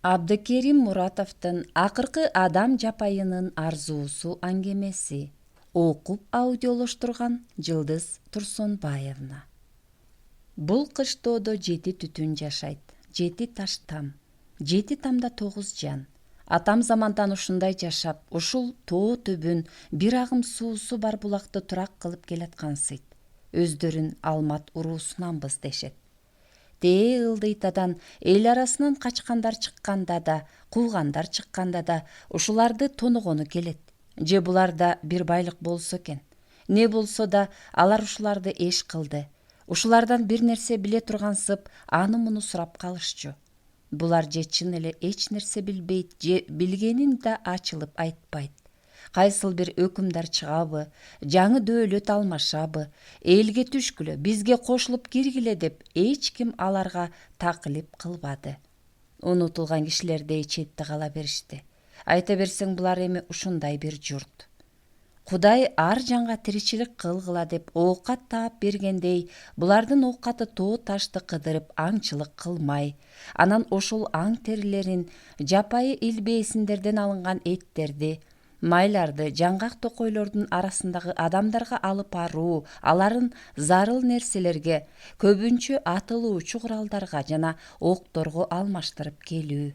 Абдыкерим Муратовдун акыркы адам жапайынын арзуусу аңгемеси. Окуп аудиолоштурган Жылдыз Турсунбаевна. Бул кыштоодо 7 түтүн жашайт, 7 таш там. 7 тамда 9 жан. Атам замандан ушундай жашап, ушул тоо түбүн бир агым суусу бар булакты турак кылып келаткансыйт. Өздөрүн Алмат уруусунанбыз дешет. Тээ ылдыйтадан эл арасынан качкандар чыкканда да, куугандар чыкканда да ушуларды тоногону келет. Же буларда бир байлык болсо экен. Не болсо да алар ушуларды эш кылды. Ушулардан бир нерсе биле тургансып, аны муну сурап калышчу. Булар же чын эле эч нерсе билбейт, же билгенин да ачылып айтпайт. Кайсыл бир өкүмдар чыгабы, жаңы дөөлөт алмашабы, элге түшкүлө, бизге кошулуп киргиле деп эч ким аларга таклип кылбады. Унутулган кишилердей четте кала беришти. Айта берсең, булар эми ушундай бир журт. Кудай ар жанга тиричилик кылгыла деп оокат таап бергендей, булардын оокаты тоо ташты кыдырып аңчылык кылмай, анан ошол аң терилерин, жапайы илбейсиндерден алынган эттерди, майларды жаңгак токойлордун арасындагы адамдарга алып баруу, аларын зарыл нерселерге, көбүнчө атылуучу куралдарга жана окторго алмаштырып келүү.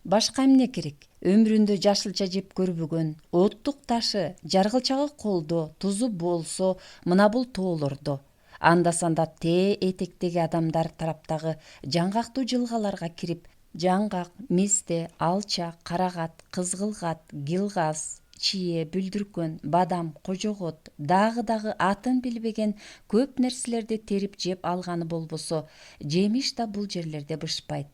Башка эмне керек? Өмүрүндө жашылча жеп көрбөгөн, оттук ташы, жаргылчагы колдо, тузу болсо мына бул тоолордо. Анда-санда тээ этектеги адамдар тараптагы жаңгактуу жылгаларга кирип, жаңгак, мисте, алча, карагат, кызгылгат, гилгаз, чие, бүлдүркөн, бадам, кожогот, дагы атын билбеген көп нерселерди терип жеп алганы болбосо, жемиш да бул жерлерде бышпайт.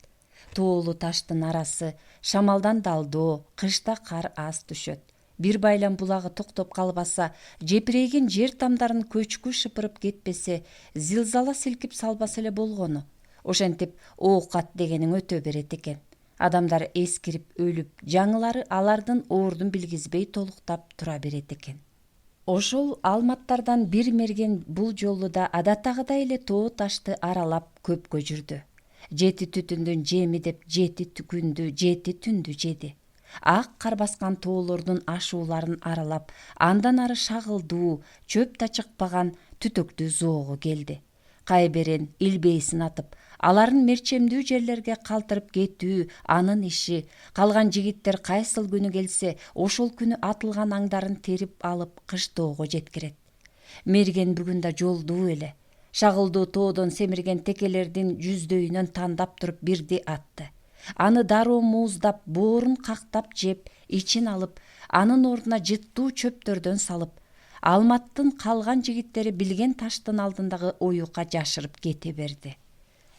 Тоолуу таштын арасы шамалдан далдоо, кышта кар аз түшөт. Бир байлам булагы токтоп калбаса, жепирейген жер тамдарын көчкү шыпырып кетпесе, зилзала силкип салбаса эле болгону. Ошентип оокат дегениң өтө берет экен. Адамдар эскирип өлүп, жаңылары алардын оордун билгизбей толуктап тура берет экен. Ошол алматтардан бир мерген бул жолу да адаттагыдай эле тоо ташты аралап көпкө жүрдү. 7 түтүндүн жеми деп 7 күндү, 7 түндү жеди. Ак кар баскан тоолордун ашууларын аралап, андан ары шагылдуу, чөп да чыкпаган түтөктүү зоого келди. Кайберен илбейсин атып, аларын мерчемдүү жерлерге калтырып кетүү анын иши. Калган жигиттер кайсыл күнү келсе, ошол күнү атылган аңдарын терип алып кыштоого жеткирет. Мерген бүгүн да жолдуу эле. Шагылдуу тоодон семирген текелердин жүздөйүнөн тандап туруп бирди атты. Аны дароо мууздап, боорун кактап жеп, ичин алып, анын ордуна жыттуу чөптөрдөн салып, Алматтын калган жигиттери билген таштын алдындагы оюкка жашырып кете берди.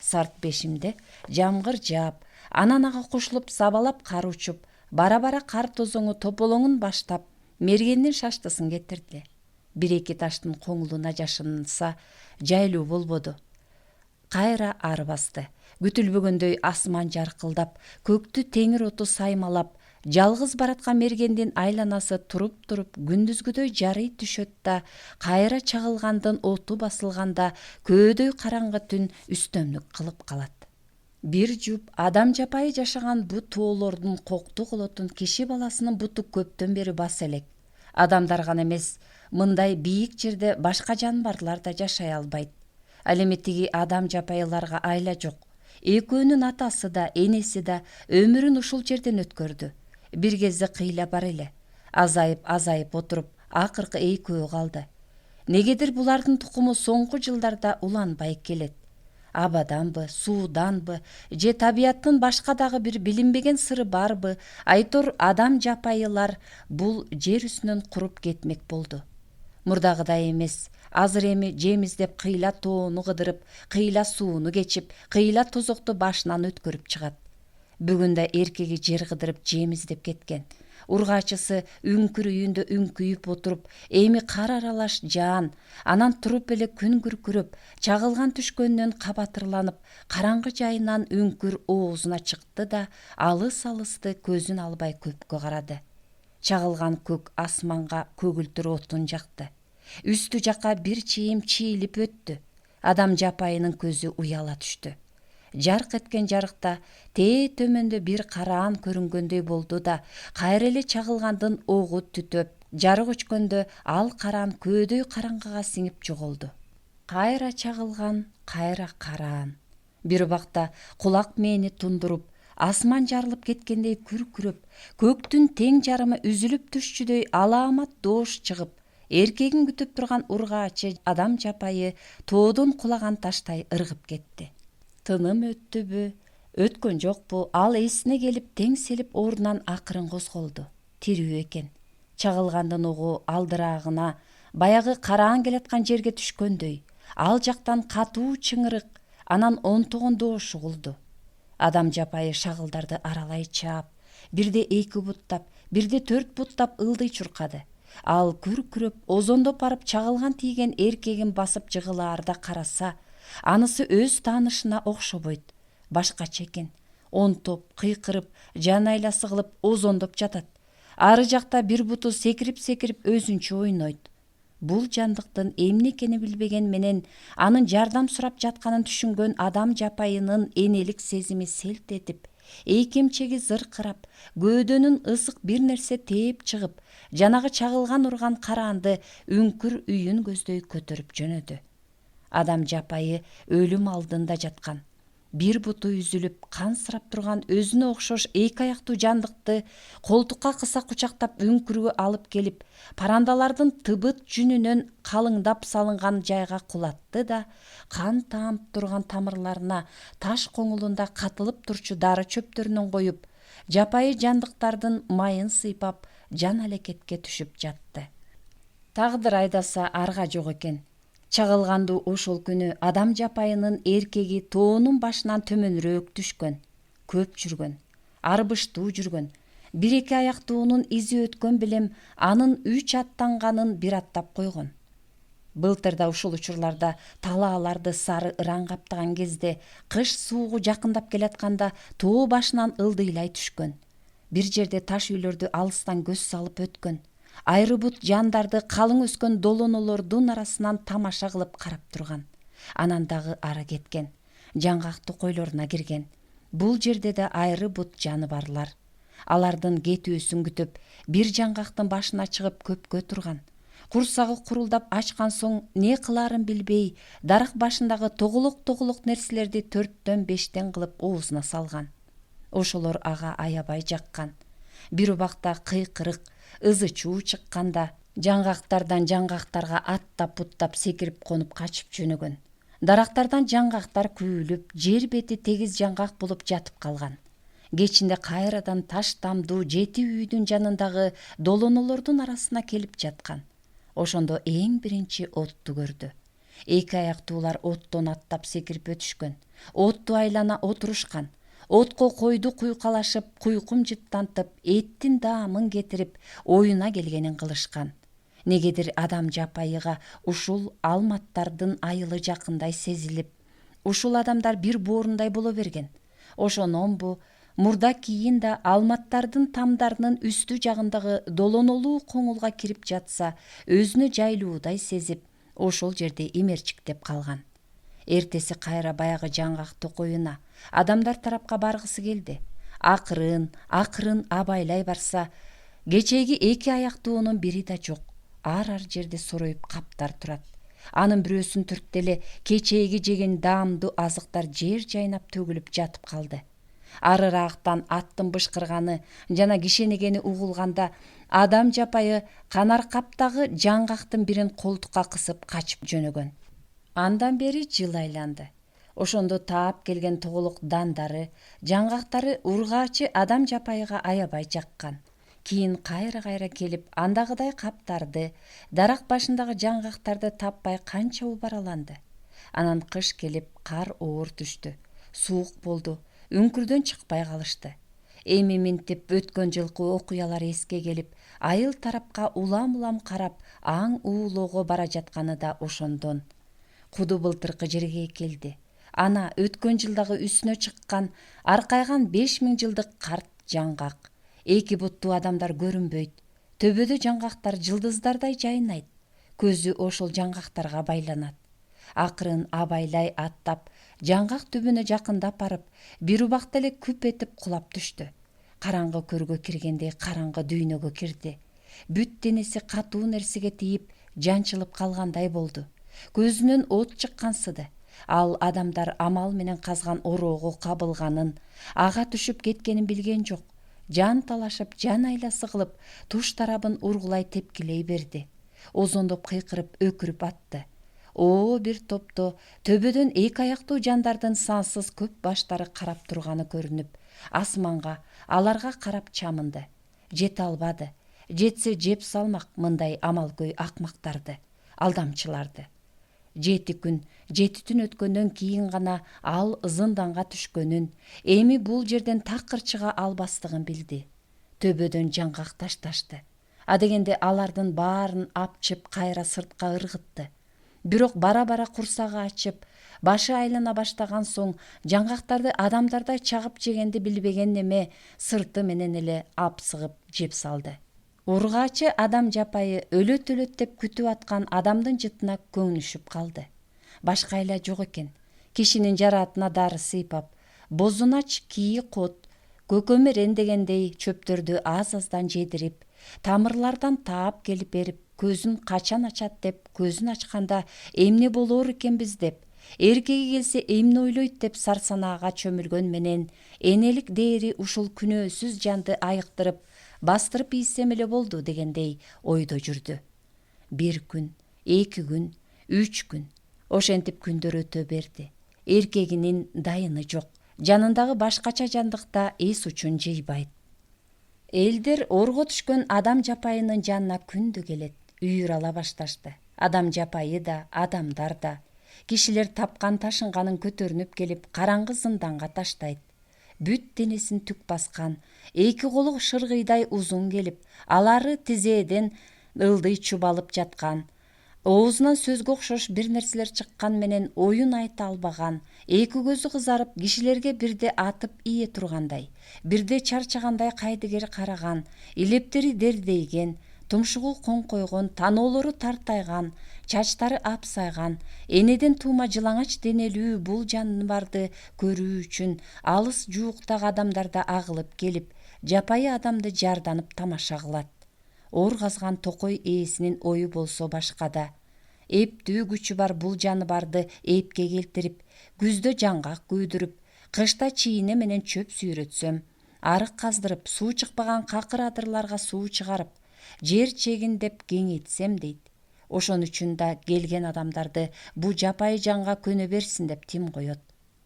Сарт бешимде жамгыр жаап, анан ага кошулуп сабалап кар учуп, бара-бара кар тозоңу тополоңун баштап, мергендин шаштысын кетирди. 1-2 таштын коңулуна жашынса, жайлуу болбоду. Кайра ар басты. Күтүлбөгөндөй асман жаркылдап, көктү теңир оту саймалап, жалгыз бараткан мергендин айланасы туруп күндүзгүдөй жарый түшөт да, кайра чагылгандын оту басылганда көөдөй караңгы түн үстөмдүк кылып калат. Бир жуп адам жапайы жашаган бу тоолордун кокту колотун киши баласынын буту көптөн бери баса элек. Адамдар гана эмес, мындай бийик жерде башка жаныбарлар да жашай албайт. Ал эми тиги адам жапайыларга айла жок. Экөөнүн атасы да, энеси да өмүрүн ушул жерден өткөрдү. Бир кезде кыйла бар эле. Азайып отуруп, акыркы экөө калды. Негедир булардын тукуму соңку жылдарда уланбай келет. Абаданбы, сууданбы, же табияттын башка дагы бир билинбеген сыры барбы, айтор адам жапайылар бул жер үстүнөн куруп кетмек болду. Мурдагыдай эмес, азыр эми жем издеп кыйла тоону кыдырып, кыйла сууну кечип, кыйла тозокту башынан өткөрүп чыгат. Бүгүн да эркеги жер кыдырып жем издеп кеткен. Ургаачысы үңкүр үйүндө үңкүйүп отуруп, эми кар аралаш жаан, анан туруп эле күн күркүрөп, чагылган түшкөндөн кабатырланып, караңгы жайынан үңкүр оозуна чыкты да, алыс-алысты көзүн албай көпкө карады. Чагылган көк асманга көгүлтүр отун жакты. Үстү жака бир чийим чийилип өттү. Адам жапайынын көзү уяла түштү. жарк эткен жарыкта тээ төмөндө бир караан көрүнгөндөй болду да, кайра эле чагылгандын огу түтөп, жарык өчкөндө ал караан көөдөй караңгыга сиңип жоголду. Кайра чагылган, кайра караан. Бир убакта кулак мээни тундуруп, асман жарылып кеткендей күркүрөп, көктүн тең жарымы үзүлүп түшчүдөй алаамат доош чыгып, эркегин күтүп турган ургаачы адам жапайы тоодон кулаган таштай ыргып кетти. Тыным өттүбү, өткөн жокпу, ал эсине келип теңселип ордунан акырын козголду. Тирүү экен. Чагылгандын огу алдыраагына баягы караан келаткан жерге түшкөндөй, ал жактан катуу чыңырык, анан онтогон доош угулду. Адам жапайы шагылдарды аралай чаап, бирде 2 буттап, бирде 4 буттап ылдый чуркады. Ал күркүрөп, озондоп барып чагылган тийген эркегин басып жыгылаарда караса, анысы өз таанышына окшобойт. Башкача экен. Онтоп, кыйкырып, жан айласы кылып озондоп жатат. Ары жакта бир буту секирип-секирип өзүнчө ойнойт. Бул жандыктын эмне экенин билбеген менен анын жардам сурап жатканын түшүнгөн адам жапайынын энелик сезими селт этип, эйкемчеги зыркырап, көөдөнүн ысык бир нерсе тээп чыгып, жанагы чагылган урган караанды үңкүр үйүн көздөй көтөрүп жөнөдү. Адам жапайы өлүм алдында жаткан, бир буту үзүлүп, кансырап турган өзүнө окшош 2 аяктуу жандыкты колтукка кыса кучактап үңкүргө алып келип, парандалардын тыбыт жүнүнөн калыңдап салынган жайга кулатты да, кан таамып турган тамырларына таш коңулунда катылып турчу дары чөптөрүнөн коюп, жапайы жандыктардын майын сыйпап, жан алекетке түшүп жатты. Тагдыр айдаса арга жок экен. Чагылгандуу ошол күнү адам жапайынын эркеги тоонун башынан төмөнүрөөк түшкөн, көп жүргөн, арбыштуу жүргөн, 1-2 аяктуунун изи өткөн билем анын 3 аттанганын бир аттап койгон. Былтырда ушул учурларда талааларды сары ыран каптаган кезде, кыш суугу жакындап келатканда тоо башынан ылдыйлай түшкөн. Бир жерде таш үйлөрдү алыстан көз салып өткөн. Айры бут жандарды калың өскөн долонолордун арасынан тамаша кылып карап турган. Анан дагы ары кеткен. Жаңгактуу койлоруна кирген. Бул жерде да айры бут жаны барлар. Алардын кетүүсүн күтүп, бир жаңгактын башына чыгып көпкө турган. Курсагы курулдап ачкан соң не кыларын билбей, дарак башындагы тоголок нерселерди 4-төн 5-тен кылып оозуна салган. Ошолор ага аябай жаккан. Бир убакта кыйкырык, ызы чуу чыкканда, жаңгактардан жаңгактарга аттап-буттап секирип конуп качып жөнөгөн. Дарактардан жаңгактар күйүлүп, жер бети тегиз жаңгак болуп жатып калган. Кечинде кайрадан таш тамдуу 7 үйдүн жанындагы долонолордун арасына келип жаткан. Ошондо эң биринчи отту көрдү. 2 аяктуулар оттон аттап секирип өтүшкөн. Отту айлана отурушкан. Отко койду куйкалашып, куйкум жыттантып, эттин даамын кетирип, оюна келгенин кылышкан. Негедир адам жапайыга ушул алматтардын айылы жакындай сезилип, ушул адамдар бир боорундай боло берген. Ошононбу, мурда кийин да алматтардын тамдарынын үстү жагындагы долонолуу коңулга кирип жатса, өзүнө жайлуудай сезип, ошол жерде имерчиктеп калган. Эртеси кайра баягы жаңгактуу коюна, адамдар тарапка баргысы келди. Акырын абайлай барса, кечеги 2 аяктуунун бири да жок. Ар жерде сороюп каптар турат. Анын бирөөсүн түртте эле кечеги жеген даамдуу азыктар жер жайнап төгүлүп жатып калды. Арыраактан аттын бышкырганы жана кишенегени угулганда, адам жапайы канар каптагы жаңгактын бирин колтукка кысып качып жөнөгөн. Андан бери жыл айланды. Ошондо таап келген тоголок дандары, жаңгактары ургаачы адам жапайыга аябай жаккан. Кийин кайра келип, андагыдай каптарды, дарак башындагы жаңгактарды таппай канча убараланды. Анан кыш келип, кар оор түштү. Суук болду, үңкүрдөн чыкпай калышты. Эми минтип өткөн жылкы окуялар эске келип, айыл тарапка улам карап, аң уулоого бара жатканы да ошондон. Куду былтыркы жерге келди. Ана өткөн жылдагы үстүнө чыккан, аркайган 5000 жылдык карт жаңгак. 2 буттуу адамдар көрүнбөйт. Төбөдө жаңгактар жылдыздардай жайнайт. Көзү ошол жаңгактарга байланат. акырын абайлай аттап жаңгак түбүнө жакындап барып бир убакта эле күп этип кулап түштү. Караңгы көргө киргендей караңгы дүйнөгө кирди. Бүт денеси катуу нерсеге тийип жанчылып калгандай болду. Көзүнөн от чыккансыды. Ал адамдар амал менен казган ороого кабылганын, ага түшүп кеткенин билген жок. Жан талашып, жан айласы кылып, туш тарабын ургулай тепкилей берди. Озондоп кыйкырып, өкүрүп атты. Бир топто төбөдөн эки аяктуу жандардын сансыз көп баштары карап турганы көрүнүп, асманга, аларга карап чамынды. Жете албады. Жетсе жеп салмак мындай амалкөй акмактарды, алдамчыларды. 7 күн, 7 түн өткөндөн кийин гана ал зынданга түшкөнүн, эми бул жерден такыр чыга албастыгын билди. Төбөдөн жаңгак ташташты. Адегенде алардын баарын апчып кайра сыртка ыргытты. Бирок бара-бара курсагы ачып, башы айлана баштаган соң жаңгактарды адамдардай чагып жегенди билбеген неме сырты менен эле апсыгып жеп салды. Ургаачы адам жапайы өлөт деп күтүп аткан адамдын жытына көңүшүп калды. Башка айла жок экен. Кишинин жараатына дары сыйпап, бозунач, кийи кот, көкөмөрен дегендей чөптөрдү аз-аздан жедирип, тамырлардан таап келип берип, көзүн качан ачат деп, көзүн ачканда эмне болоор экенбиз деп, эркеги келсе эмне ойлойт деп сарсанаага чөмүлгөн менен энелик дээри ушул күнөөсүз жанды айыктырып, бастырып ийсем эле болду дегендей ойдо жүрдү. 1 күн, 2 күн, 3 күн. Ошентип күндөр өтө берди. Эркегинин дайыны жок. Жанындагы башкача жандыкта эс учун жыйбайт. Элдер орго түшкөн адам жапайынын жанына күндү келет, үйүр ала башташты. Адам жапайы да, адамдар да. Кишилер тапкан ташынганын көтөрүнүп келип, караңгы зынданга таштайт. Бүт денесин түк баскан, эки колу шыргыйдай узун келип, алары тизеден ылдый чубалып жаткан, оозунан сөзгө окшош бир нерселер чыккан менен оюн айта албаган, эки көзү кызарып, кишилерге бирде атып ие тургандай, бирде чарчагандай кайдыгер караган, илептери дердейген, тумшугу коңкойгон, таноолору тартайган, чачтары апсайган, энеден туума жылаңач денелүү бул жаныбарды көрүү үчүн алыс жууктагы адамдар да агылып келип, жапайы адамды жарданып тамаша кылат. Оор казган токой ээсинин ою болсо башкада. Эптүү күчү бар бул жаныбарды эпке келтирип, күздө жаңгак күйдүрүп, кышта чийине менен чөп сүйрөтсөм, арык каздырып, суу чыкпаган какыр адырларга суу чыгарып, жер чегиндеп кеңейтсем дейт. Ошон үчүн да келген адамдарды бу жапайы жанга көнө берсин деп тим коет.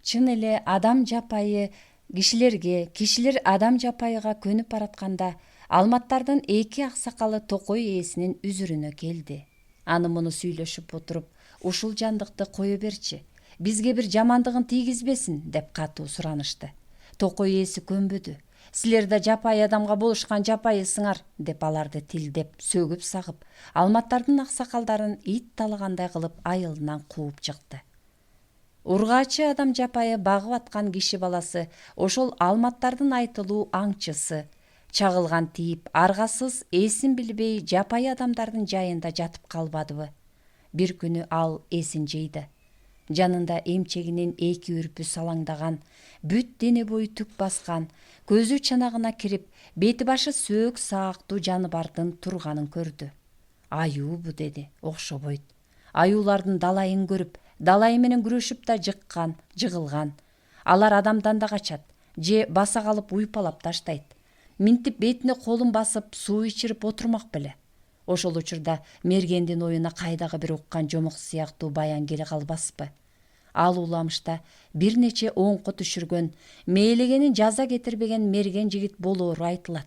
Чын эле адам жапайы кишилерге, кишилер адам жапайыга көнүп баратканда, Алматтардын эки аксакалы токой ээсинин үзүрүнө келди. Аны муну сүйлөшүп отуруп, ушул жандыкты кое берчи, бизге бир жамандыгын тийгизбесин деп катуу суранышты. Токой ээси көнбөдү. Силер да жапайы адамга болушкан жапайысыңар деп аларды тилдеп, сөгүп сагып, Алматтардын аксакалдарын ит талагандай кылып айылынан кууп чыкты. Ургаачы адам жапайы багып аткан киши баласы ошол Алматтардын айтылуу аңчысы, чагылган тийип, аргасыз, эсин билбей жапайы адамдардын жайында жатып калбадыбы? Бир күнү ал эсин жыйды. Жанында эмчегинин эки үрпү салаңдаган, бүт дене бою түк баскан, көзү чанагына кирип, бети башы сөөк саактуу жаныбардын турганын көрдү. Аюубу деди, окшобойт. Аюулардын далайын көрүп, далайы менен күрөшүп да жыккан, жыгылган. Алар адамдан да качат, же баса калып уйпалап таштайт. Минтип бетине колун басып, суу ичирип отурмак беле. Ошол учурда мергендин оюна кайдагы бир уккан жомок сыяктуу баян келе калбаспы? Ал уламышта бир нече оңко түшүргөн, мээлегенин жаза кетирбеген мерген жигит болоору айтылат.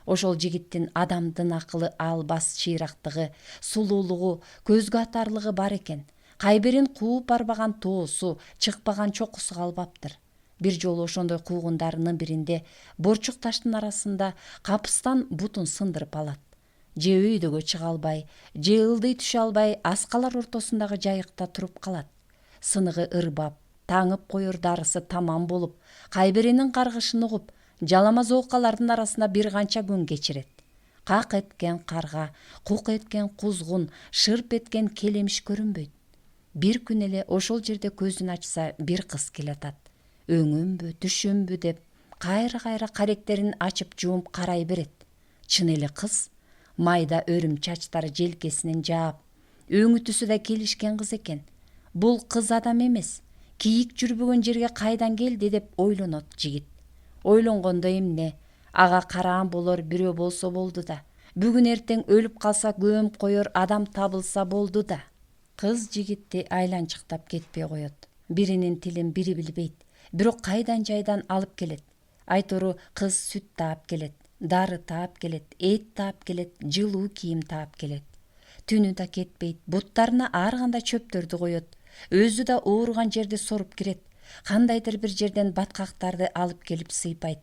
Ошол жигиттин адамдын акылы албас чыйрактыгы, сулуулугу, көзгө атарлыгы бар экен. Кайбирин кууп барбаган тоосу, чыкпаган чокусу калбаптыр. Бир жолу ошондой куугундарынын биринде борчук таштын арасында капыстан бутун сындырып алат. Же өйдөгө чыга албай, же ылдый түшө албай аскалар ортосундагы жайыкта туруп калат. Сыныгы ырбап, таңып коер дарысы тамам болуп, кайбиринин каргышын угуп, жаламаз оокалардын арасында бир канча күн кечирет. Как эткен карга, кук эткен кузгун, шырп эткен келемиш көрүнбөйт. Бир күн эле ошол жерде көзүн ачса бир кыз келатат. Өңүмбү, түшүмбү деп кайра каректерин ачып жумуп карай берет. Чын эле кыз, майда өрүм чачтары желкесинен жаап, өңү түсү да келишкен кыз экен. Бул кыз адам эмес, кийик жүрбөгөн жерге кайдан келди деп ойлонот жигит. Ойлонгондо эмне, ага караан болор бирөө болсо болду да. Бүгүн эртең өлүп калса көмүп коер адам табылса болду да. Кыз жигитти айланчыктап кетпей коет. Биринин тилин бири билбейт, бирок кайдан жайдан алып келет. Айтору кыз сүт таап келет, дары таап келет, эт таап келет, жылуу кийим таап келет. Түнү да кетпейт, буттарына ар кандай чөптөрдү коет. Өзү да ооруган жерди соруп кирет. Кандайдыр бир жерден баткактарды алып келип сыйпайт.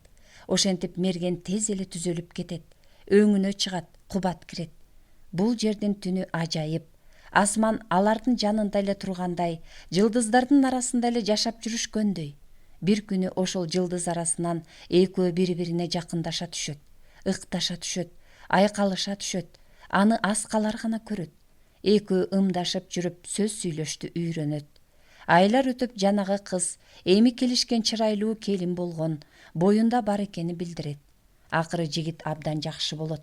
Ошентип мерген тез эле түзөлүп кетет. Өңүнө чыгат, кубат кирет. Бул жердин түнү ажайып. Асман алардын жанында эле тургандай, жылдыздардын арасында эле жашап жүрүшкөндөй. Бир күнү ошол жылдыз арасынан экөө бири-бирине жакындаша түшөт, ыкташа түшөт, айкалыша түшөт. Аны аскалар гана көрөт. Экөө ымдашып жүрүп сөз сүйлөштү үйрөнөт. Айлар өтүп жанагы кыз эми келишкен чырайлуу келин болгон, боюнда бар экени билдирет. Акыры жигит абдан жакшы болот.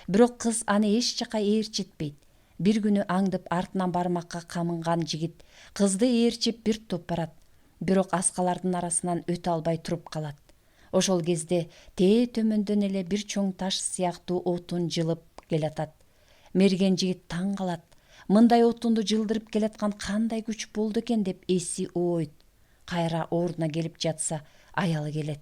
Бирок кыз аны эч жака ээрчитпейт. Бир күнү аңдып артынан бармакка камынган жигит кызды ээрчип бир топ барат. Бирок аскалардын арасынан өтө албай туруп калат. Ошол кезде тээ төмөндөн эле бир чоң таш сыяктуу отун жылып келатат. Мерген жигит таң калат. Мындай отунду жылдырып келаткан кандай күч болду экен деп эси ойт. Кайра ордуна келип жатса, аялы келет.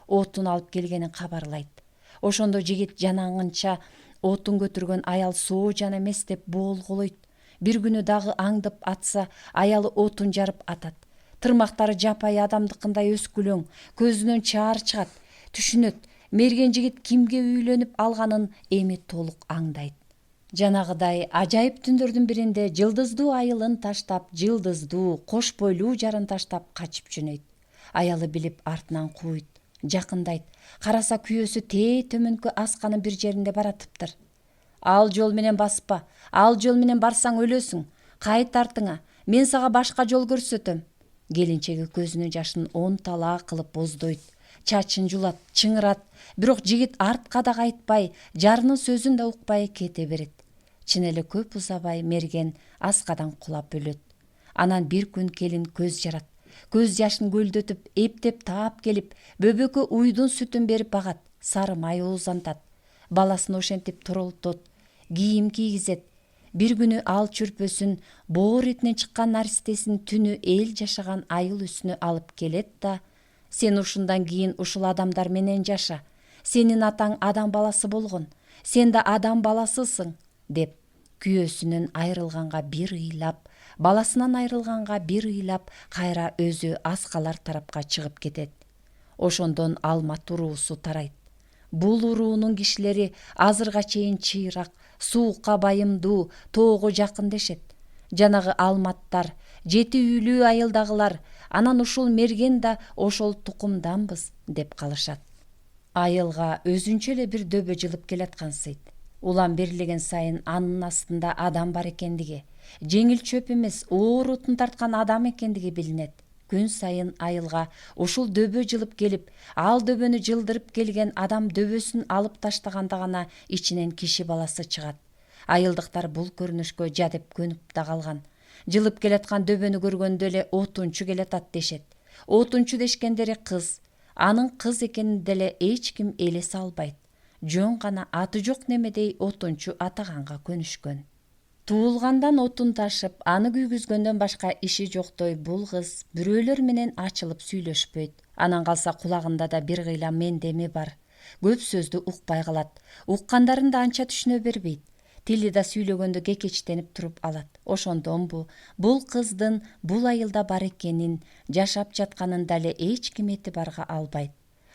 Отун алып келгенин кабарлайт. Ошондо жигит жанагынча отун көтөргөн аял соожан эмес деп боолголойт. Бир күнү дагы аңдып атса, аялы отун жарып атат. Тырмактары жапайы адамдыкындай өскүлөң, көзүнөн чаар чыгат. Түшүнөт, мерген жигит кимге үйлөнүп алганын эми толук аңдайт. Жанагыдай ажайып түндөрдүн биринде жылдыздуу айылын таштап, жылдыздуу, кош бойлуу жарын таштап качып жөнөйт. Аялы билип артынан кууйт, жакындайт. Караса күйөөсү тээ төмөнкү асканын бир жеринде баратыптыр. Ал жол менен баспа, ал жол менен барсаң өлөсүң. Кайт артыңа, мен сага башка жол көрсөтөм. Келинчеги көзүнүн жашын 10 талаа кылып боздойт. Чачын жулат, чыңырат. Бирок жигит артка да кайтпай, жарынын сөзүн да укпай кете берет. Чын эле көп узабай мерген аскадан кулап өлөт. Анан бир күн келин көз жарат. Көз жашын көлдөтүп, эптеп таап келип, бөбөккө уйдун сүтүн берип багат, сары май оозантат. Баласын ошентип турултут, кийим кийгизет. Бир күнү ал чүрпөсүн, боор этинен чыккан наристесин түнү эл жашаган айыл үстүнө алып келет да: "Сен ушундан кийин ушул адамдар менен жаша. Сенин атаң адам баласы болгон. Сен да адам баласысың", деп күйөөсүнөн айрылганга бир ыйлап, баласынан айрылганга бир ыйлап, кайра өзү аскалар тарапка чыгып кетет. Ошондон Алмат уруусу тарайт. Бул уруунун кишилери азырга чейин чыйрак, суукка байымдуу, тоого жакын дешет. Жанагы Алматтар, 7 үйлүү айылдагылар, анан ушул мерген да ошол тукумданбыз деп калышат. Айылга өзүнчө эле бир дөбө жылып келаткансыйт. Улам берилген сайын анын астында адам бар экендиги, жеңил чөп эмес, оор отун тарткан адам экендиги билинет. Күн сайын айылга ушул дөбө жылып келип, ал дөбөнү жылдырып келген адам дөбөсүн алып таштаганда гана ичинен киши баласы чыгат. Айылдыктар бул көрүнүшкө жадеп көнүп да калган. Жылып келаткан дөбөнү көргөндө эле отунчу келатат дешет. Отунчу дешкендери кыз. Анын кыз экенин деле эч ким элесе албайт. Жөн гана аты жок немедей отунчу атаганга көнүшкөн. Туулгандан отун ташып, аны күйгүзгөндөн башка иши жоктой бул кыз бирөөлөр менен ачылып сүйлөшпөйт. Анан калса кулагында да бир кыйла мендеми бар. Көп сөздү укпай калат. Уккандарын да анча түшүнө бербейт. Тили да сүйлөгөндө кекечтенип туруп алат. Ошондонбу бул кыздын бул айылда бар экенин, жашап жатканын дале эч ким этибарга албайт.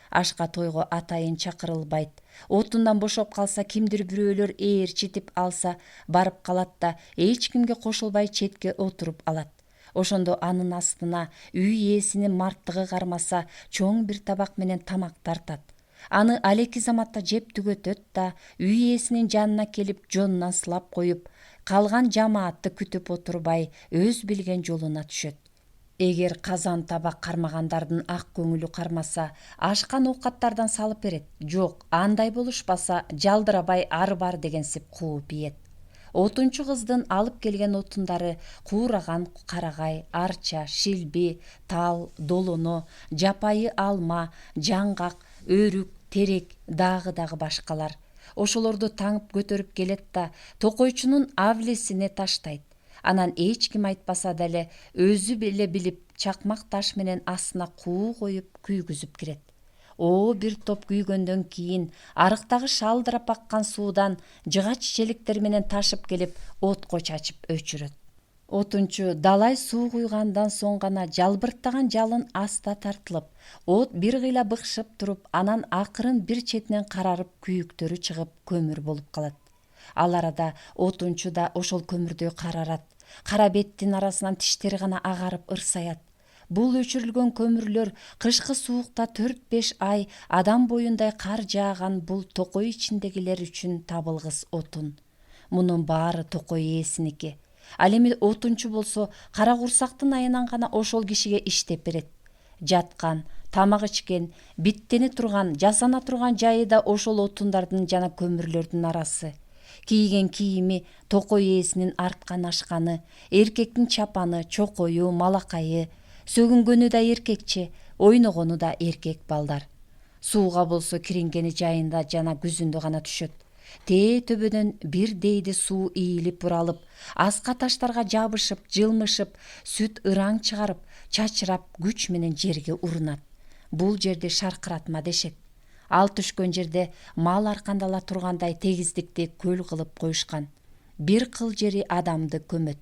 Ашка тойго атайын чакырылбайт. Отундан бошоп калса кимдир бирөөлөр ээрчитип алса барып калат да эч кимге кошулбай четке отуруп алат. Ошондо анын астына үй ээсинин марттыгы кармаса чоң бир табак менен тамак тартат. Аны алеки заматта жеп түгөтөт да үй ээсинин жанына келип жонунан сылап коюп, калган жамаатты күтүп отурбай өз билген жолуна түшөт. Эгер казан табак кармагандардын ак көңүлү кармаса, ашкан оокаттардан салып берет. Жок, андай болушпаса, жалдырабай ары бар дегенсип кууп ийет. Отунчу кыздын алып келген отундары куураган карагай, арча, шилби, тал, долоно, жапайы алма, жаңгак, өрүк, терек, дагы башкалар. Ошолорду таңып көтөрүп келет да токойчунун авлесине таштайт. Анан эч ким айтпаса деле өзү эле билип чакмак таш менен астына куу коюп күйгүзүп кирет. Бир топ күйгөндөн кийин арыктагы шалдырап аккан суудан жыгач челектер менен ташып келип отко чачып өчүрөт. Отунчу далай суу куйгандан соң гана жалбырттаган жалын аста тартылып, от бир кыйла быкшып туруп, анан акырын бир четинен карарып күйүктөрү чыгып көмүр болуп калат. Ал арада отунчу да ошол көмүрдөй карарат. Кара беттин арасынан тиштери гана агарып ырсаят. Бул өчүрүлгөн көмүрлөр кышкы суукта 4-5 ай адам боюндай кар жааган бул токой ичиндегилер үчүн табылгыс отун. Мунун баары токой ээсиники. Ал эми отунчу болсо кара курсактын айынан гана ошол кишиге иштеп берет. Жаткан, тамак ичкен, биттене турган, жасана турган жайы да ошол отундардын жана көмүрлөрдүн арасы. Кийген кийими токой ээсинин арткан ашканы, эркектин чапаны, чокою, малакайы, сөгүнгөнү да эркекче, ойногону да эркек балдар. Сууга болсо кирингени жайында жана күзүндө гана түшөт. Тээ төбөдөн бир дейди суу ийилип буралып, аска таштарга жабышып, жылмышып, сүт ыраң чыгарып, чачырап күч менен жерге урунат. Бул жерди шаркыратма дешет. Ал түшкөн жерде мал аркандала тургандай тегиздикти көл кылып коюшкан. Бир кыл жери адамды көмөт.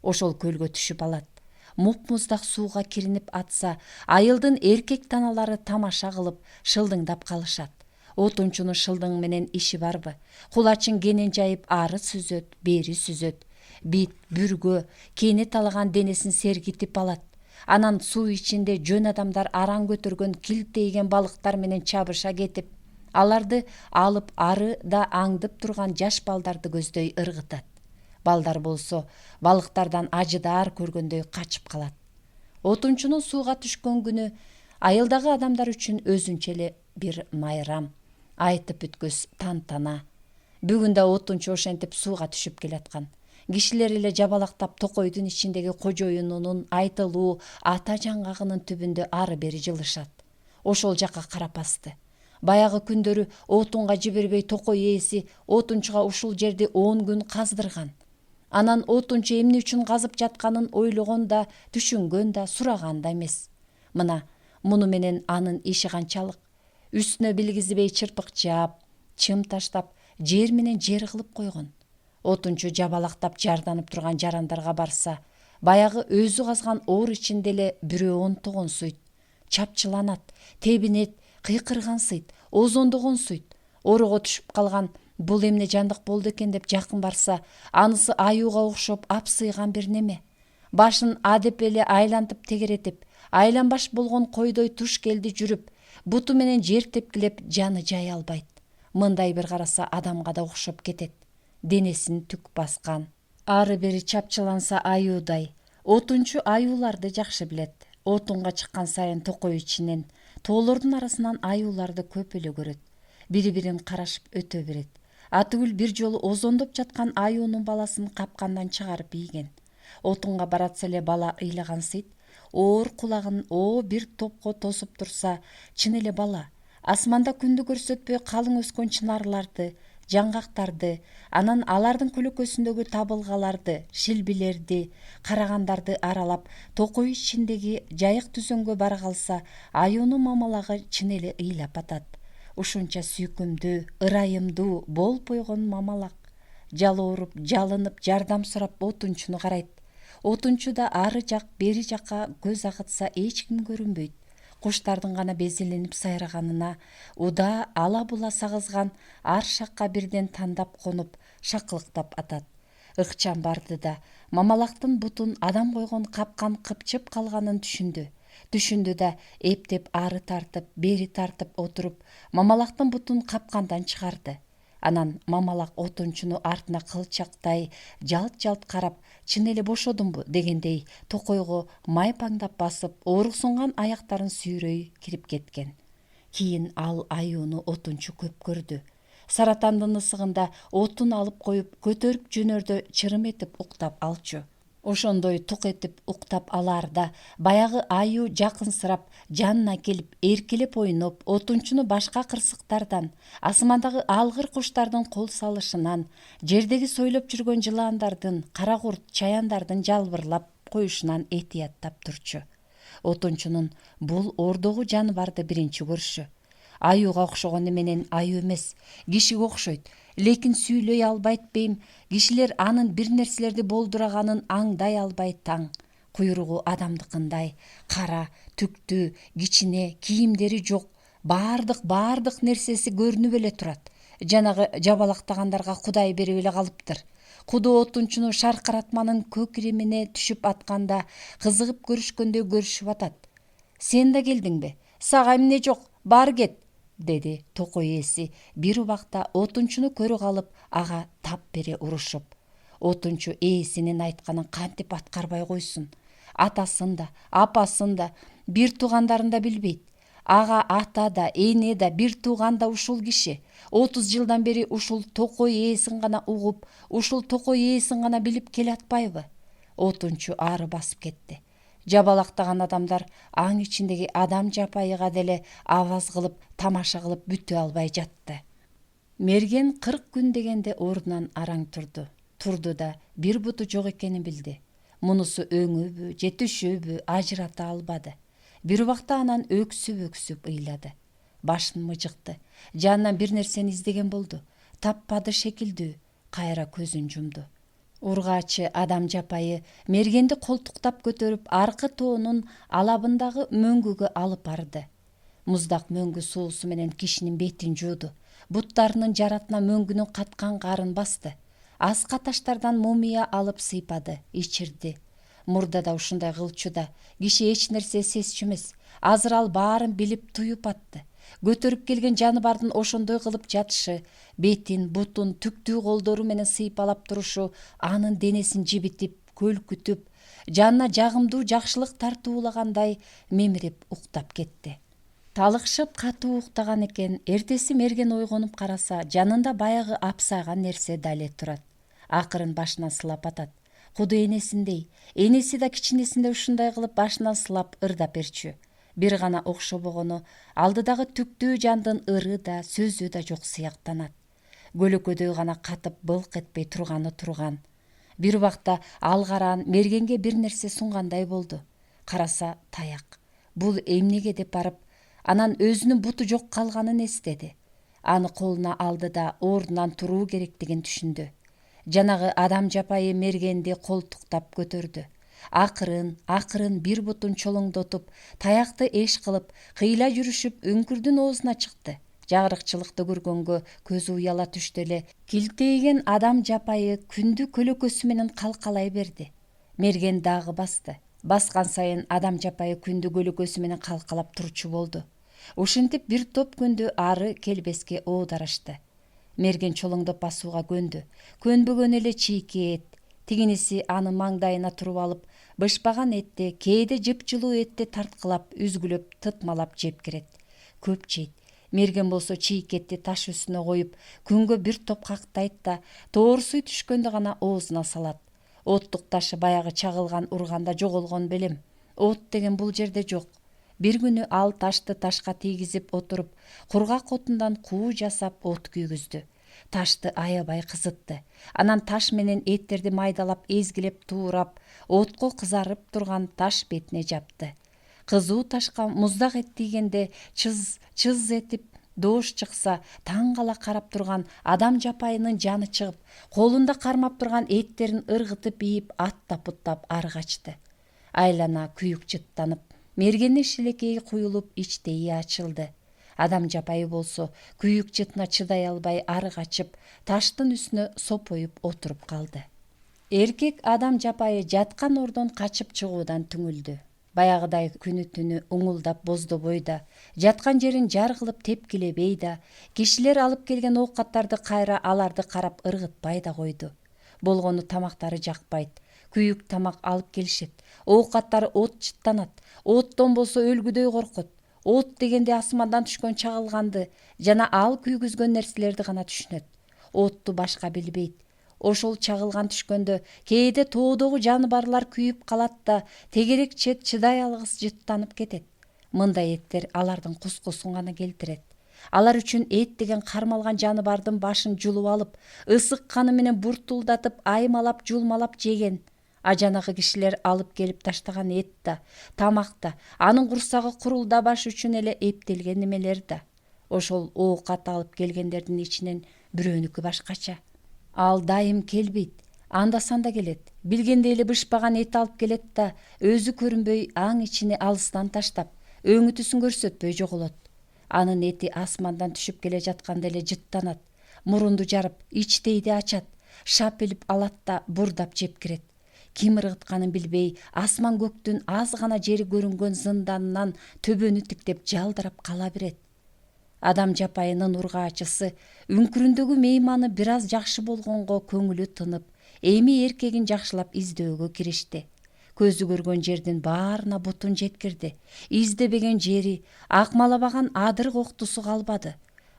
Ошол көлгө түшүп алат. Муп-муздак сууга киринип атса, айылдын эркек таналары тамаша кылып, шылдыңдап калышат. Отунчунун шылдың менен иши барбы? Кулачын кенен жайып ары сүзөт, бери сүзөт. Бит, бүргө, кени талаган денесин сергитип алат. Анан суу ичинде жөн адамдар араң көтөргөн килтейген балыктар менен чабыша кетип, аларды алып ары да аңдып турган жаш балдарды көздөй ыргытат. Балдар болсо балыктардан ажыдаар көргөндөй качып калат. Отунчунун сууга түшкөн күнү айылдагы адамдар үчүн өзүнчө эле бир майрам, айтып бүткүс тантана. Бүгүн да отунчу ошентип сууга түшүп келаткан. Кишилер эле жабалактап токойдун ичиндеги кожоюнунун айтылуу ата жаңгагынын түбүндө ары бери жылышат. Ошол жакка карап басты. Баягы күндөрү отунга жибербей токой ээси отунчуга ушул жерди 10 күн каздырган. Анан отунчу эмне үчүн казып жатканын ойлогон да, түшүнгөн да, сураган да эмес. Мына, муну менен анын иши канчалык? Үстүнө билгизбей чырпык жаап, чым таштап, жер менен жер кылып койгон. Отунчу жабалактап жарданып турган жарандарга барса, баягы өзү казган оор ичинде эле бирөө онтогонсуйт, чапчыланат, тебинет, кыйкыргансыйт, озондогонсуйт. Орого түшүп калган бул эмне жандык болду экен деп жакын барса, анысы аюуга окшоп апсыйган бир неме. Башын адеп эле айлантып тегеретип, айланбаш болгон койдой туш келди жүрүп, буту менен жер тепкилеп жаны жай албайт. Мындай бир караса адамга да окшоп кетет. Денесин түк баскан. Ары бери чапчыланса аюудай. Отунчу аюуларды жакшы билет. Отунга чыккан сайын токой ичинен, тоолордун арасынан аюуларды көп эле көрөт. Бири-бирин карашып өтө берет. Атүгүл бир жолу озондоп жаткан аюунун баласын капкандан чыгарып ийген. Отунга баратса эле бала ыйлагансыйт. Оор кулагын бир топко тосуп турса, чын эле бала. Асманда күндү көрсөтпөй калың өскөн чынарларды, жаңгактарды, анан алардын көлөкөсүндөгү табылгаларды, шилбилерди, карагандарды аралап, токой ичиндеги жайык түзөнгө бара калса, аюунун мамалагы чын эле ыйлап атат. Ушунча сүйкүмдүү, ырайымдуу болуп койгон мамалак. Жалооруп, жалынып, жардам сурап отунчуну карайт. Отунчу да ары жак, бери жакка көз агытса эч ким көрүнбөйт. Куштардын гана безеленип сайраганына, уда ала-була сагызган ар шакка бирден тандап конуп, шакылыктап атат. Ыкчам барды да мамалактын бутун адам койгон капкан кыпчып калганын түшүндү. Түшүндү да эптеп ары тартып, бери тартып отуруп, мамалактын бутун капкандан чыгарды. Анан мамалак отунчуну артына кылчактай жалт карап, чын эле бошодумбу дегендей токойго майпаңдап басып, ооруксунган аяктарын сүйрөй кирип кеткен. Кийин ал аюуну отунчу көп көрдү. Саратандын ысыгында отун алып коюп, көтөрүп жөнөрдө чырым этип уктап алчу. Ошондой тук этип уктап алаарда баягы аюу жакынсырап, жанына келип, эркелеп ойноп, отунчуну башка кырсыктардан, асмандагы алгыр куштардын кол салышынан, жердеги сойлоп жүргөн жылаандардын, кара курт, чаяндардын жалбырлап коюшунан этияттап турчу. Отунчунун бул ордогу жаныбарды биринчи көрүшү. Аюуга окшогону менен аюу эмес, кишиге окшойт, лекин сүйлөй албайт бейм, кишилер анын бир нерселерди болдураганын аңдай албай таң. Куйругу адамдыкындай, кара, түктүү, кичине, кийимдери жок, баардык нерсеси көрүнүп эле турат. Жанагы жабалактагандарга Кудай берип эле калыптыр. Куду отунчуну шаркыратманын көкиремине түшүп атканда кызыгып көрүшкөндөй көрүшүп атат. Сен да келдиңби? Сага эмне жок, бар кет, деди токой ээси бир убакта отунчуну көрү калып, ага тап бере урушуп. Отунчу ээсинин айтканын кантип аткарбай койсун? Атасын да, апасын да, бир туугандарын да билбейт. Ага ата да, эне да, бир тууган да ушул киши. 30 жылдан бери ушул токой ээсин гана угуп, ушул токой ээсин гана билип келатпайбы? Отунчу ары басып кетти. Жабалактаган адамдар аң ичиндеги адам жапайыга деле аваз кылып, тамаша кылып бүтө албай жатты. Мерген 40 күн дегенде ордунан араң турду да бир буту жок экенин билди. Мунусу өңүбү, же түшүбү ажырата албады. Бир убакта анан өксүп ыйлады. Башын мыжыкты. Жанынан бир нерсени издеген болду. Таппады шекилдүү. Кайра көзүн жумду. Ургаачы адам жапайы мергенди колтуктап көтөрүп, аркы тоонун алабындагы мөңгүгө алып барды. Муздак мөңгү суусу менен кишинин бетин жууду. Буттарынын жаратына мөңгүнүн каткан карын басты. Аска таштардан мумия алып сыйпады, ичирди. Мурда да ушундай кылчу да, киши эч нерсе сезчү эмес. Азыр ал баарын билип туюп атты. Көтөрүп келген жаныбардын ошондой кылып жатышы, бетин, бутун түктүү колдору менен сыйпалап турушу анын денесин жибитип, көлкүтүп, жанына жагымдуу жакшылык тартуулагандай мемирип уктап кетти. Талыкшып катуу уктаган экен. Эртеси мерген ойгонуп караса, жанында баягы апсайган нерсе да эле турат. Акырын башынан сылап атат. Куду энесиндей, энеси да кичинесинде ушундай кылып башынан сылап ырдап берчү. Бир гана окшобогону алдыдагы түктүү жандын ыры да, сөзү да жок сыяктанат. Көлөкөдөй гана катып былк этпей турганы турган. Бир убакта ал караан мергенге бир нерсе сунгандай болду. Караса таяк. Бул эмнеге деп барып, анан өзүнүн буту жок калганын эстеди. Аны колуна алды да ордунан туруу керектигин түшүндү. Жанагы адам жапайы мергенди колтуктап көтөрдү. Акырын бир бутун чолоңдотуп, таякты эш кылып, кыйла жүрүшүп үңкүрдүн оозуна чыкты. Жагырыкчылыкты көргөнгө көзү уяла түштү эле. Килтейген адам жапайы күндү көлөкөсү менен калкалай берди. Мерген дагы басты. Баскан сайын адам жапайы күндү көлөкөсү менен калкалап турчу болду. Ушинтип бир топ күндү ары келбеске оодарышты. Мерген чолоңдоп басууга көндү. Көнбөгөн эле чийки эт. Тигиниси аны маңдайына туруп алып, бышпаган этти, кээде жыпжылуу этти тарткылап, үзгүлөп, тытмалап жеп керет. Көп жейт. Мерген болсо чийкетти таш үстүнө коюп, күнгө бир топ кактайт да, тоорусуй түшкөндө гана оозуна салат. Оттук ташы баягы чагылган урганда жоголгон белем. От деген бул жерде жок. Бир күнү ал ташты ташка тийгизип отуруп, кургак отундан куу жасап от күйгүздү. Ташты аябай кызытты. Анан таш менен эттерди майдалап, эзгилеп, туурап, отко кызарып турган таш бетине жапты. Кызуу ташка муздак эт тийгенде чыз этип доош чыкса, таң кала карап турган адам жапайынын жаны чыгып, колунда кармап турган эттерин ыргытып ийип, аттап-уттап ары качты. Айлана күйүк жыттанып, мергендин шилекейи куюлуп, ичтейи ачылды. Адам жапайы болсо күйүк жытына чыдай албай ары качып, таштын үстүнө сопоюп отуруп калды. Эркек адам жапайы жаткан ордон качып чыгуудан түңүлдү. Баягыдай күнү түнү уңулдап боздобой да, жаткан жерин жар кылып тепкилебей да, кишилер алып келген оокаттарды кайра аларды карап ыргытпай да койду. Болгону тамактары жакпайт. Күйүк тамак алып келишет. Оокаттары от жыттанат. Оттон болсо өлгүдөй коркот. От дегенде асмандан түшкөн чагылганды жана ал күйгүзгөн нерселерди гана түшүнөт. Отту башка билбейт. Ошол чагылган түшкөндө кээде тоодогу жаныбарлар күйүп калат да, тегерек чет чыдай алгыс жыттанып кетет. Мындай эттер алардын кускусун гана келтирет. Алар үчүн эт деген кармалган жаныбардын башын жулуп алып, ысык каны менен буртулдатып, аймалап, жулмалап жеген. А жанагы кишилер алып келип таштаган эт да, тамак да, анын курсагы курулдабаш үчүн эле эптелген немелер да. Ошол оокат алып келгендердин ичинен бирөөнүкү башкача. Ал дайым келбейт, анда-санда келет. Билгенде эле бышпаган эт алып келет да, өзү көрүнбөй аң ичине алыстан таштап, өңү түсүн көрсөтпөй жоголот. Анын эти асмандан түшүп келе жатканда эле жыттанат. Мурунду жарып, ичтейди ачат, шапелип алат да бурдап жеп кирет. Ким ыргытканын билбей, асман көктүн аз гана жери көрүнгөн зынданынан төбөнү тиктеп жалдырап кала берет. Адам жапайынын ургаачысы үңкүрүндөгү мейманы бир аз жакшы болгонго көңүлү тынып, эми эркегин жакшылап издөөгө киришти. Көзү көргөн жердин баарына бутун жеткирди. Издебеген жери, акмалабаган адыр коктусу калбады.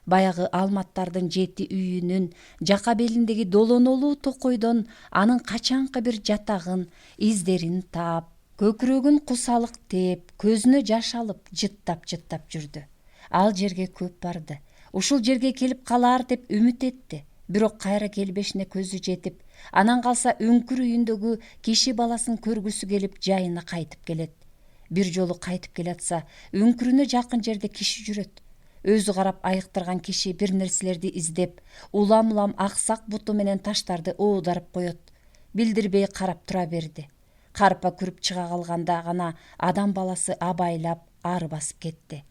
Баягы алматтардын жети үйүнүн жака белиндеги долонолуу токойдон анын качанкы бир жатагын, издерин таап, көкүрөгүн кусалык тээп, көзүнө жаш алып, жыттап жүрдү. Ал жерге көп барды. Ушул жерге келип калаар деп үмүт этти. Бирок кайра келбешине көзү жетип, анан калса үңкүр үйүндөгү киши баласын көргүсү келип жайына кайтып келет. Бир жолу кайтып келатса, үңкүрүнө жакын жерде киши жүрөт. Өзү карап айыктырган киши бир нерселерди издеп, улам аксак буту менен таштарды оодарып коет. Билдирбей карап тура берди. Карпа күрүп чыга калганда гана адам баласы абайлап ары басып кетти.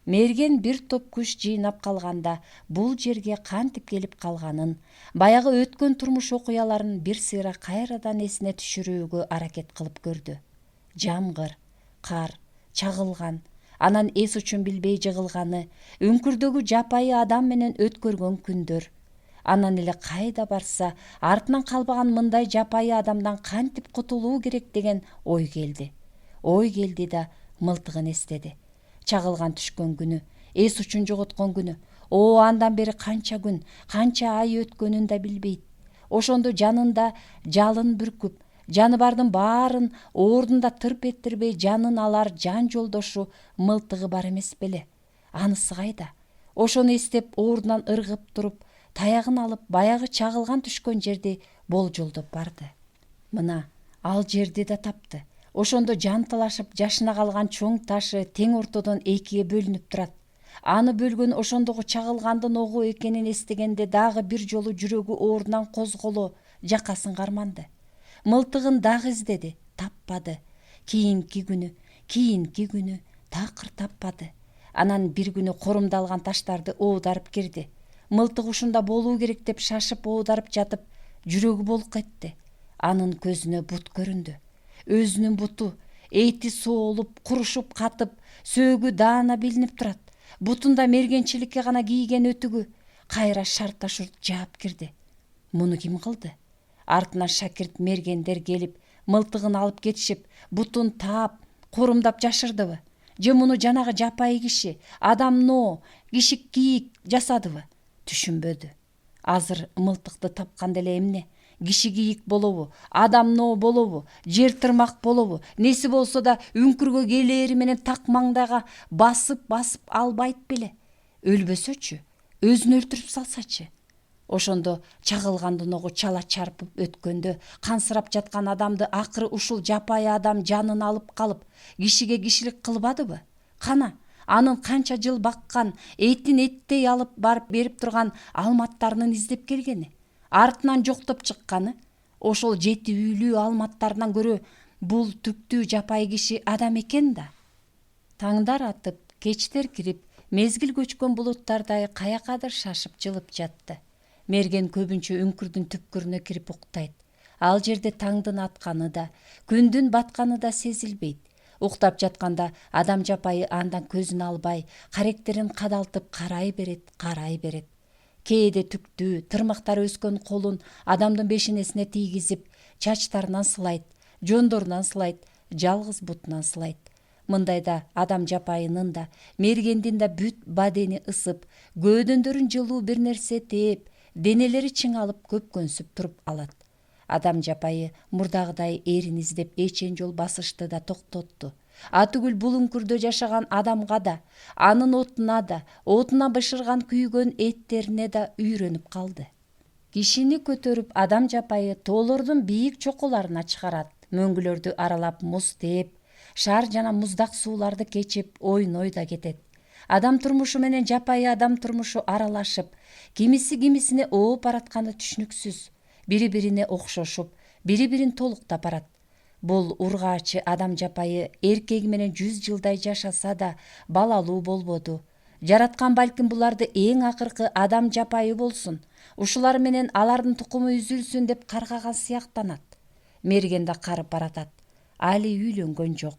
Мерген бир топ күч жыйнап калганда бул жерге кантип келип калганын, баягы өткөн турмуш окуяларын бир сыйра кайрадан эсине түшүрүүгө аракет кылып көрдү. Жамгыр, кар, чагылган, анан эс учун билбей жыгылганы, үңкүрдөгү жапайы адам менен өткөргөн күндөр. Анан эле кайда барса, артынан калбаган мындай жапайы адамдан кантип кутулуу керек деген ой келди. Ой келди да мылтыгын эстеди. Чагылган түшкөн күнү, эс учун жоготкон күнү, андан бери канча күн, канча ай өткөнүн да билбейт. Ошондо жанында жалын бүркүп, жаныбардын баарын ордунда тырп эттирбей жанын алар жан жолдошу мылтыгы бар эмес беле? Анысы кайда? Ошону эстеп ордунан ыргып туруп, таягын алып, баягы чагылган түшкөн жерди болжолдоп барды. Мына, ал жерди да тапты. Ошондо жанталашып жашына калган чоң ташы тең ортодон экиге бөлүнүп турат. Аны бөлгөн ошондогу чагылгандын огу экенин эстегенде дагы бир жолу жүрөгү ордунан козголо, жакасын карманды. Мылтыгын дагы издеди, таппады. Кийинки күнү такыр таппады. Анан бир күнү корумдалган таштарды оодарып кирди. Мылтык ушунда болуу керек деп шашып оодарып жатып, жүрөгү болук этти. Анын көзүнө бут көрүндү. Өзүнүн буту, эти соолуп, курушуп катып, сөөгү даана билинип турат. Бутунда мергенчиликке гана кийген өтүгү кайра шарта шурт жаап кирди. Муну ким кылды? Артынан шакирт мергендер келип, мылтыгын алып кетишип, бутун таап, корумдап жашырдыбы? Же муну жанагы жапайы киши, адам кишик кийик жасадыбы? Түшүнбөдү. Азыр мылтыкты тапканда эле эмне? Киши кийик болобу, адам болобу, жер тырмак болобу, неси болсо да үңкүргө келери менен так маңдайга басып албайт беле? Өлбөсөчү, өзүн өлтүрүп салсачы? Ошондо чагылгандын огу чала чарпып өткөндө кансырап жаткан адамды акыры ушул жапайы адам жанын алып калып, кишиге кишилик кылбадыбы? Кана, анын канча жыл баккан, этин эттей алып барып берип турган алматтарынын издеп келгени, артынан жоктоп чыкканы, ошол жети үйлүү алматтарынан көрө бул түктүү жапайы киши адам экен да. Таңдар атып, кечтер кирип, мезгил көчкөн булуттардай каякадыр шашып жылып жатты. Мерген көбүнчө үңкүрдүн түпкүрүнө кирип уктайт. Ал жерде таңдын атканы да, күндүн батканы да сезилбейт. Уктап жатканда адам жапайы андан көзүн албай, каректерин кадалтып карай берет. Кээде түктүү, тырмактары өскөн колун адамдын бешенесине тийгизип, чачтарынан сылайт, жондорунан сылайт, жалгыз бутунан сылайт. Мындайда адам жапайынын да, мергендин да бүт бадени ысып, көөдөндөрүн жылуу бир нерсе тээп, денелери чыңалып көпкөнсүп туруп алат. Адам жапайы мурдагыдай эрин издеп эчен жол басышты да токтотту. Атүгүл бул үңкүрдө жашаган адамга да, анын отуна да, отуна бышырган күйгөн эттерине да үйрөнүп калды. Кишини көтөрүп адам жапайы тоолордун бийик чокуларына чыгарат, мөңгүлөрдү аралап муз тээп, шаар жана муздак сууларды кечип ойной да кетет. Адам турмушу менен жапайы адам турмушу аралашып, кимиси кимисине ооп баратканы түшүнүксүз, бири-бирине окшошуп, бири-бирин толуктап барат. Бул ургаачы адам жапайы эркеги менен 100 жылдай жашаса да балалуу болбоду. Жараткан балким буларды эң акыркы адам жапайы болсун, ушулар менен алардын тукуму үзүлсүн деп каргаган сыяктанат. Мерген да карып баратат. Али үйлөнгөн жок.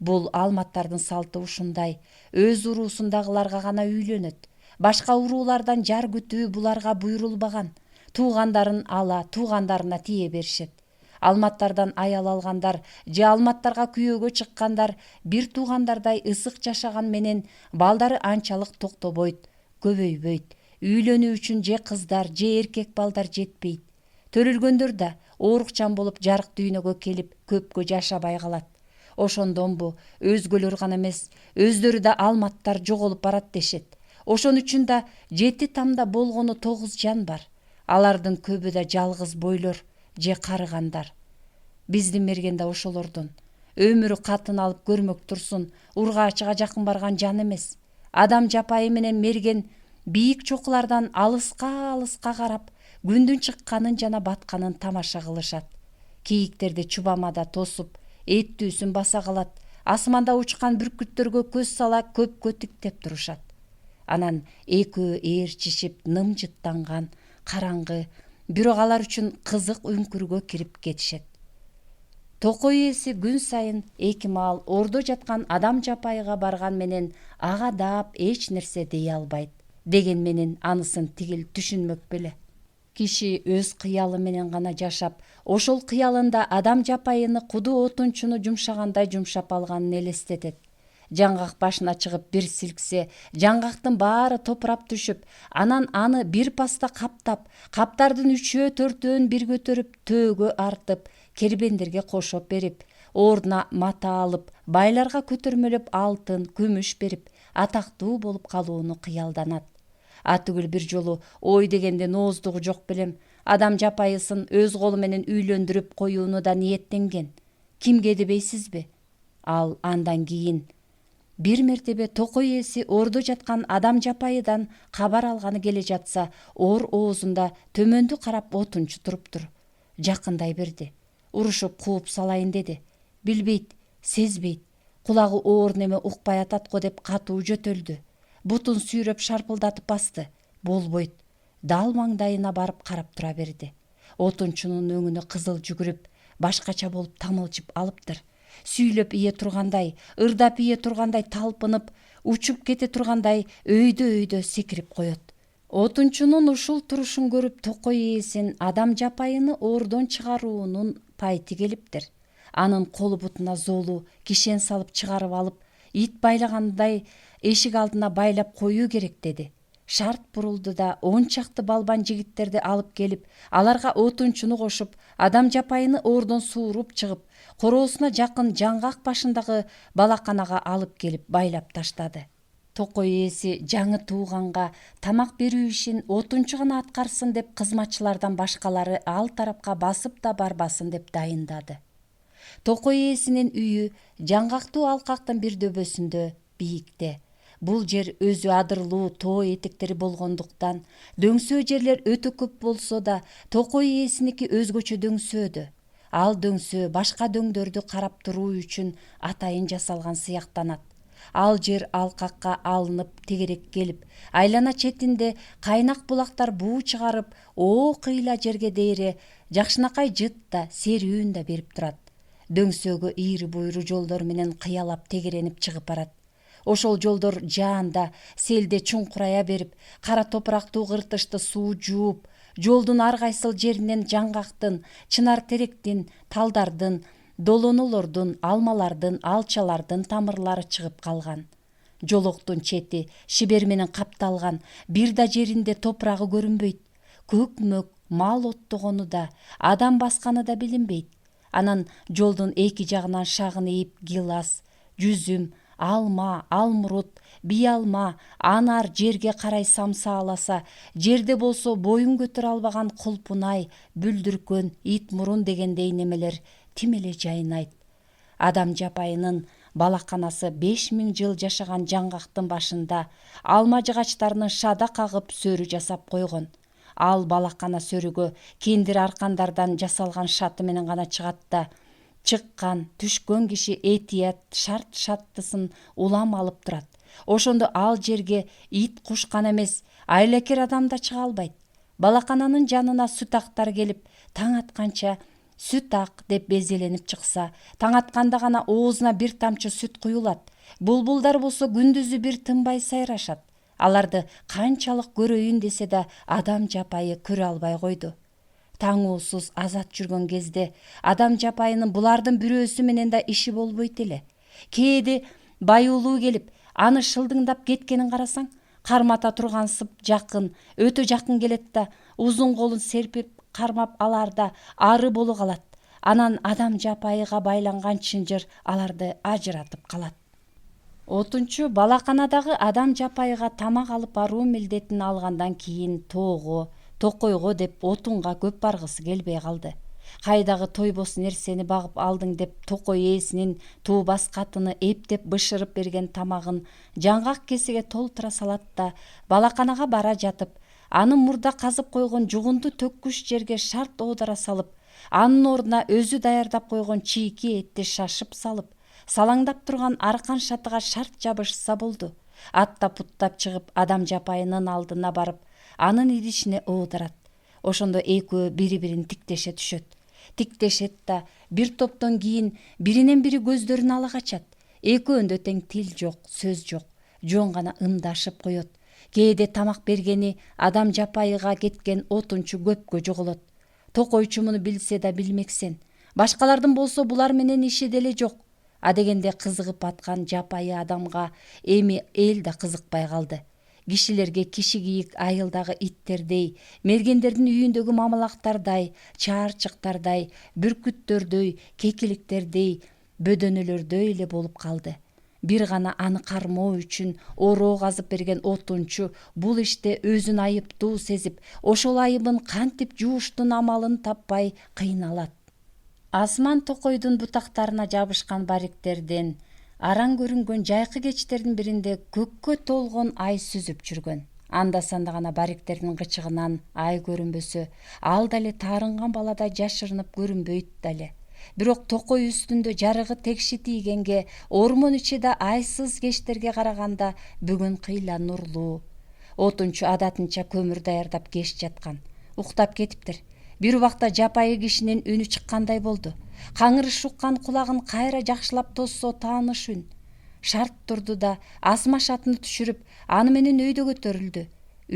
Бул алматтардын салты ушундай, өз уруусундагыларга гана үйлөнөт. Башка уруулардан жар күтүү буларга буйрулбаган. Туугандарын ала, туугандарына тие беришет. Алматтардан аял алгандар же алматтарга күйөөгө чыккандар бир туугандардай ысык жашаган менен балдары анчалык токтобойт, көбөйбөйт. Үйлөнүү үчүн же кыздар, же эркек балдар жетпейт. Төрөлгөндөр да оорукчан болуп жарык дүйнөгө келип көпкө жашабай калат. Ошондонбу өзгөлөр гана эмес, өздөрү да алматтар жоголуп барат дешет. Ошон үчүн да 7 тамда болгону 9 жан бар. Алардын көбү да жалгыз бойлор же карыгандар. Биздин мерген да ошолордон. Өмүрү катын алып көрмөк турсун, ургаачыга жакын барган жан эмес. Адам жапайы менен мерген бийик чокулардан алыска карап, күндүн чыкканын жана батканын тамаша кылышат. Кийиктерди чубамада тосуп, эттүүсүн баса калат. Асманда учкан бүркүттөргө көз сала көпкө тиктеп турушат. Анан экөө ээрчишип нымжыттанган, караңгы, бирок алар үчүн кызык үңкүргө кирип кетишет. Токой ээси күн сайын 2 маал ордо жаткан адам жапайыга барган менен ага даап эч нерсе дей албайт. Деген менен анысын тигил түшүнмөк беле. Киши өз кыялы менен гана жашап, ошол кыялында адам жапайыны куду отунчуну жумшагандай жумшап алганын элестетет. Жаңгак башына чыгып бир силксе, жаңгактын баары топурап түшүп, анан аны бир паста каптап, каптардын 3-4 бир көтөрүп, төөгө артып, кербендерге кошоп берип, ордуна мата алып, байларга көтөрмөлөп алтын, күмүш берип, атактуу болуп калууну кыялданат. Атүгүл бир жолу ой дегенден ооздугу жок белем, адам жапайысын өз колу менен үйлөндүрүп коюуну да ниеттенген. Кимге дебейсизби? Ал андан кийин бир мертебе токой ээси ордо жаткан адам жапайыдан кабар алганы келе жатса, оор оозунда төмөндү карап отунчу туруптур. Жакындай берди. Урушуп кууп салайын деди. Билбейт, сезбейт. Кулагы оор неме укпай атат го деп катуу жөтөлдү. Бутун сүйрөп шарпылдатып басты. Болбойт. Дал маңдайына барып карап тура берди. Отунчунун өңүнө кызыл жүгүрүп, башкача болуп тамылжып алыптыр. Сүйлөп ие тургандай, ырдап ие тургандай талпынып, учуп кете тургандай өйдө секирип коет. Отунчунун ушул турушун көрүп токой ээсин адам жапайыны ордон чыгаруунун пайты келиптир. Анын колу бутуна золу кишен салып чыгарып алып, ит байлагандай эшик алдына байлап коюу керек деди. Шарт бурулду да 10 чакты балбан жигиттерди алып келип, аларга отунчуну кошуп, адам жапайыны ордон сууруп чыгып, короосуна жакын жаңгак башындагы балаканага алып келип байлап таштады. Токой ээси жаңы тууганга тамак берүү ишин отунчу гана аткарсын деп кызматчылардан башкалары ал тарапка басып да барбасын деп дайындады. Токой ээсинин үйү жаңгактуу алкактын бир дөбөсүндө, бийикте. Бул жер өзү адырлуу тоо этектери болгондуктан дөңсөө жерлер өтө көп болсо да, токой ээсиники өзгөчө дөңсөөдө. Ал дөңсөө башка дөңдөрдү карап туруу үчүн атайын жасалган сыяктанат. Ал жер алкакка алынып тегерек келип, айлана четинде кайнак булактар буу чыгарып, кыйла жерге дейре жакшынакай жыт да, серүүн да берип турат. дөңсөгө ийри буйру жолдор менен кыялап тегеренип чыгып барат. Ошол жолдор жаанда, селде чуңкурая берип, кара топурактуу кыртышты суу жууп, жолдун ар кайсыл жеринен жаңгактын, чынар теректин, талдардын, долонолордун, алмалардын, алчалардын тамырлары чыгып калган. Жолоктун чети шибер менен капталган, бир да жеринде топурагы көрүнбөйт. Көк-мөк мал оттогону да, адам басканы да билинбейт. Анан жолдун эки жагынан шагын ийип гилас, жүзүм, алма, алмурут, биалма, анар жерге карай самсааласа, жерде болсо боюн көтөрө албаган кулпунай, бүлдүркөн, ит мурун дегендей немелер тим эле жайнайт. Адам жапайынын балаканасы 5000 жыл жашаган жаңгактын башында алма жыгачтарынын шада кагып сөрү жасап койгон. Ал балакана сөрүгө кендир аркандардан жасалган шаты менен гана чыгат да, чыккан, түшкөн киши этият шарт-шаттысын улам алып турат. Ошондо ал жерге ит куш гана эмес, айлакер адам да чыга албайт. Балакананын жанына сүтактар келип, таң атканча сүт ак деп безеленип чыкса, таң атканда гана оозуна бир тамчы сүт куюлат. Булбулдар болсо күндүзү бир тынбай сайрашат. Аларды канчалык көрөйүн десе да адам жапайы көрө албай койду. Таңуусуз азат жүргөн кезде адам жапайынын булардын бирөөсү менен да иши болбойт эле. Кээде баюулуу келип, аны шылдыңдап кеткенин карасаң, кармата тургансып жакын, өтө жакын келет да, узун колун серпип кармап аларда ары боло калат. Анан адам жапайыга байланган чынжыр аларды ажыратып калат. 30 балаканадагы адам жапайыга тамак алып баруу милдетин алгандан кийин тоого, токойго деп отунга көп баргысы келбей калды. Кайдагы тойбос нерсени багып алдың деп токой ээсинин туубас катыны эптеп бышырып берген тамагын жаңгак кесеге толтура салат да, балаканага бара жатып, анын мурда казып койгон жугунду төккүч жерге шарт оодара салып, анын ордуна өзү даярдап койгон чийки этти шашып салып, салаңдап турган аркан шатыга шарт жабышса болду. Аттап-путтап чыгып адам жапайынын алдына барып, анын идишине оодарат. Ошондо экөө бири-бирин тиктеше түшөт. Тиктешет да, бир топтон кийин биринен бири көздөрүн ала качат. Экөөндө тең тил жок, сөз жок, жөн гана ымдашып коет. Кээде тамак бергени адам жапайыга кеткен отунчу көпкө жоголот. Токойчу муну билсе да билмексен. Башкалардын болсо булар менен иши деле жок. Адегенде кызыгып аткан жапайы адамга эми эл да кызыкпай калды. Кишилерге киши кийик айылдагы itтердей, мергендердин үйүндөгү мамалактардай, чаарчыктардай, бүркүттөрдөй, кекиликтердей, бөдөнөлөрдөй эле болуп калды. Бир гана аны кармоо үчүн ороо казып берген отунчу бул иште өзүн айыптуу сезип, ошол айыбын кантип жууштун амалын таппай кыйналат. Асман токойдун бутактарына жабышкан бариктерден араң көрүнгөн жайкы кечтердин биринде көккө толгон ай сүзүп жүргөн. Анда-санда гана бариктердин кычыгынан ай көрүнбөсө, ал дале таарынган баладай жашырынып көрүнбөйт дале. Бирок токой үстүндө жарыгы текши тийгенге, ормон ичи да айсыз кечтерге караганда бүгүн кыйла нурлуу. Отунчу адатынча көмүр даярдап кеш жаткан. Уктап кетиптир. Бир убакта жапайы кишинин үнү чыккандай болду. Каңырыш уккан кулагын кайра жакшылап тоссо тааныш үн. Шарт турду да асма шатыны түшүрүп, аны менен өйдө көтөрүлдү.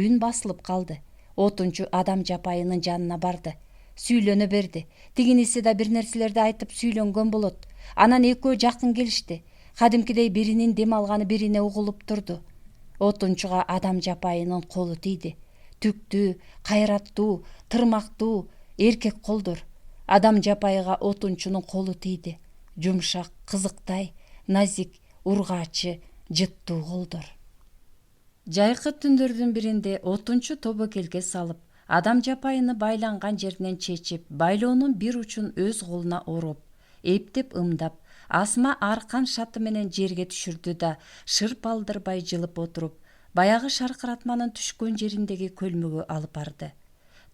Үн басылып калды. Отунчу адам жапайынын жанына барды. Сүйлөнө берди. Тигиниси да бир нерселерди айтып сүйлөнгөн болот. Анан экөө жакын келишти. Кадимкидей биринин дем алганы бирине угулуп турду. Отунчуга адам жапайынын колу тийди. Түктүү, кайраттуу, тырмактуу, эркек колдор. Адам жапайыга отунчунун колу тийди. Жумшак, кызыктай, назик, ургаачы, жыттуу колдор. Жайкы түндөрдүн биринде отунчу тобокелге салып, адам жапайыны байланган жеринен чечип, байлоонун бир учун өз колуна ороп, эптеп ымдап, асма аркан шаты менен жерге түшүрдү да, шырп алдырбай жылып отуруп, баягы шаркыратманын түшкөн жериндеги көлмөгө алып барды.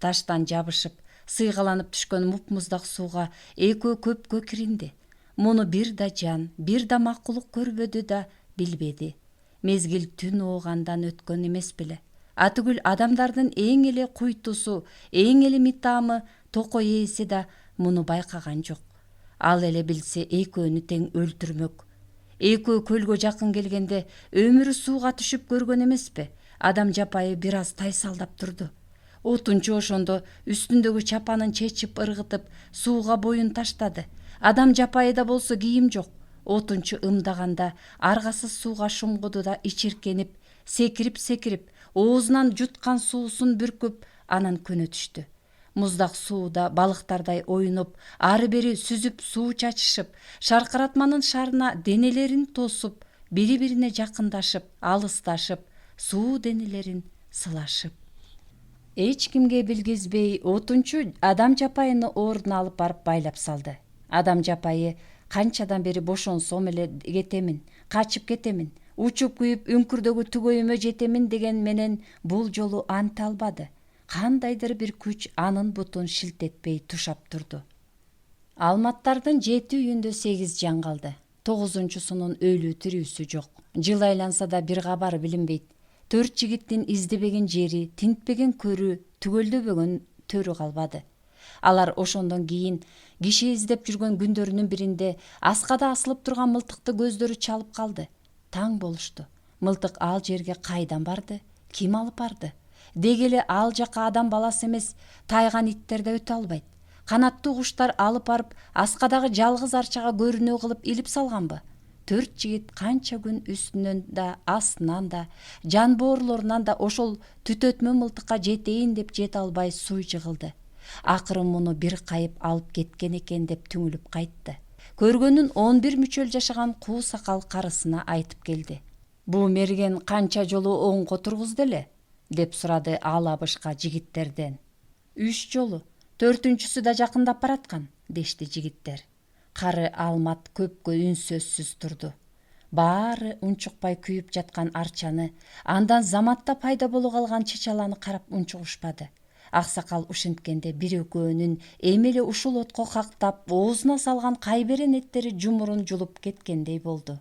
Таштан жабышып, сыйгаланып түшкөн муп-муздак сууга экөө көпкө киринди. Муну бир да жан, бир да макулук көрбөдү да билбеди. Мезгил түн оогандан өткөн эмес беле. Атүгүл адамдардын эң эле куйтусу, эң эле митаамы токой ээси да муну байкаган жок. Ал эле билсе экөөнү тең өлтүрмөк. Экөө көлгө жакын келгенде өмүрү сууга түшүп көргөн эмеспи? Адам жапайы бир аз тайсалдап турду. Отунчу ошондо үстүндөгү чапанын чечип ыргытып сууга боюн таштады. Адам жапайыда болсо кийим жок. Отунчу ымдаганда аргасы сууга шумгуду да ичиркенип, секирип, оозунан жуткан суусун бүркүп, анан көнө түштү. Муздак сууда балыктардай оюнуп, ары бери сүзүп суу чачышып, шаркыратманын шарына денелерин тосуп, бири-бирине жакындашып, алысташып, суу денелерин сылашып. Эч кимге билгизбей, отунчу адам жапайыны ордуна алып барып байлап салды. Адам жапайы канчадан бери бошонсом эле кетемин, качып кетемин, учуп күйүп үңкүрдөгү түгөйүмө жетемин деген менен бул жолу анта албады. Кандайдыр бир күч анын бутун шилтетпей тушап турду. Алматтардын 7 үйүндө 8 жан калды. 9-сунун өлүү тирүүсү жок. Жыл айланса да бир кабары билинбейт. 4 жигиттин издебеген жери, тинтпеген көрү, түгөлдөбөгөн төрү калбады. Алар ошондон кийин киши издеп жүргөн күндөрүнүн биринде аскада асылып турган мылтыкты көздөрү чалып калды. Таң болушту. Мылтык ал жерге кайдан барды? Ким алып барды? Деги эле ал жака адам баласы эмес, тайган иттер да өтө албайт. Канаттуу куштар алып барып аскадагы жалгыз арчага көрүнүү кылып илип салганбы? 4 жигит канча күн үстүнөн да, астынан да, жан боорлорунан да ошол түтөтмө мылтыкка жетейин деп жете албай суй жыгылды. Акыры муну бир кайып алып кеткен экен деп түңүлүп кайтты. Көргөнүн 11 мүчөл жашаган куу сакал карысына айтып келди. Бу мерген канча жолу оңго тургузду эле? Деп сурады ал абышка жигиттерден. 3 жолу, 4-сү да жакындап бараткан, дешти жигиттер. Кары Алмат көпкө үнсөзсүз турду. Баары унчукпай күйүп жаткан арчаны, андан заматта пайда боло калган чычаланы карап унчугушпады. Аксакал ушинткенде бир экөөнүн эми эле ушул отко кактап, оозуна салган кайберен эттери жумурун жулуп кеткендей болду.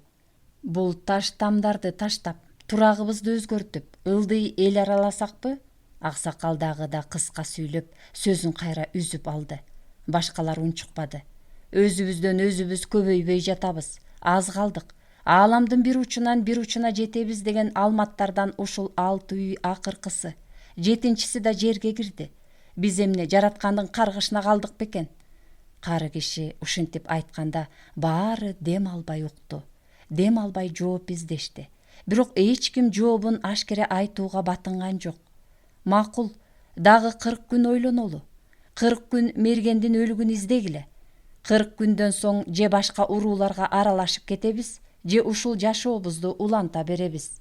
Бул таш тамдарды таштап, турагыбызды өзгөртүп, ылдый эл араласакпы? Аксакал дагы да кыска сүйлөп, сөзүн кайра үзүп алды. Башкалар унчукпады. Өзүбүздөн өзүбүз көбөйбөй жатабыз. Аз калдык. Ааламдын бир учунан бир учуна жетебиз деген алматтардан ушул 6 үй акыркысы. 7-си да жерге кирди. Биз эмне жараткандын каргышына калдык бекен? Кары киши ушинтип айтканда баары дем албай укту. Дем албай жооп издешти. Бирок эч ким жообун ашкере айтууга батынган жок. Макул, дагы 40 күн ойлонолу. 40 күн мергендин өлүгүн издегиле. 40 күндөн соң же башка урууларга аралашып кетебиз, же ушул жашообузду уланта беребиз.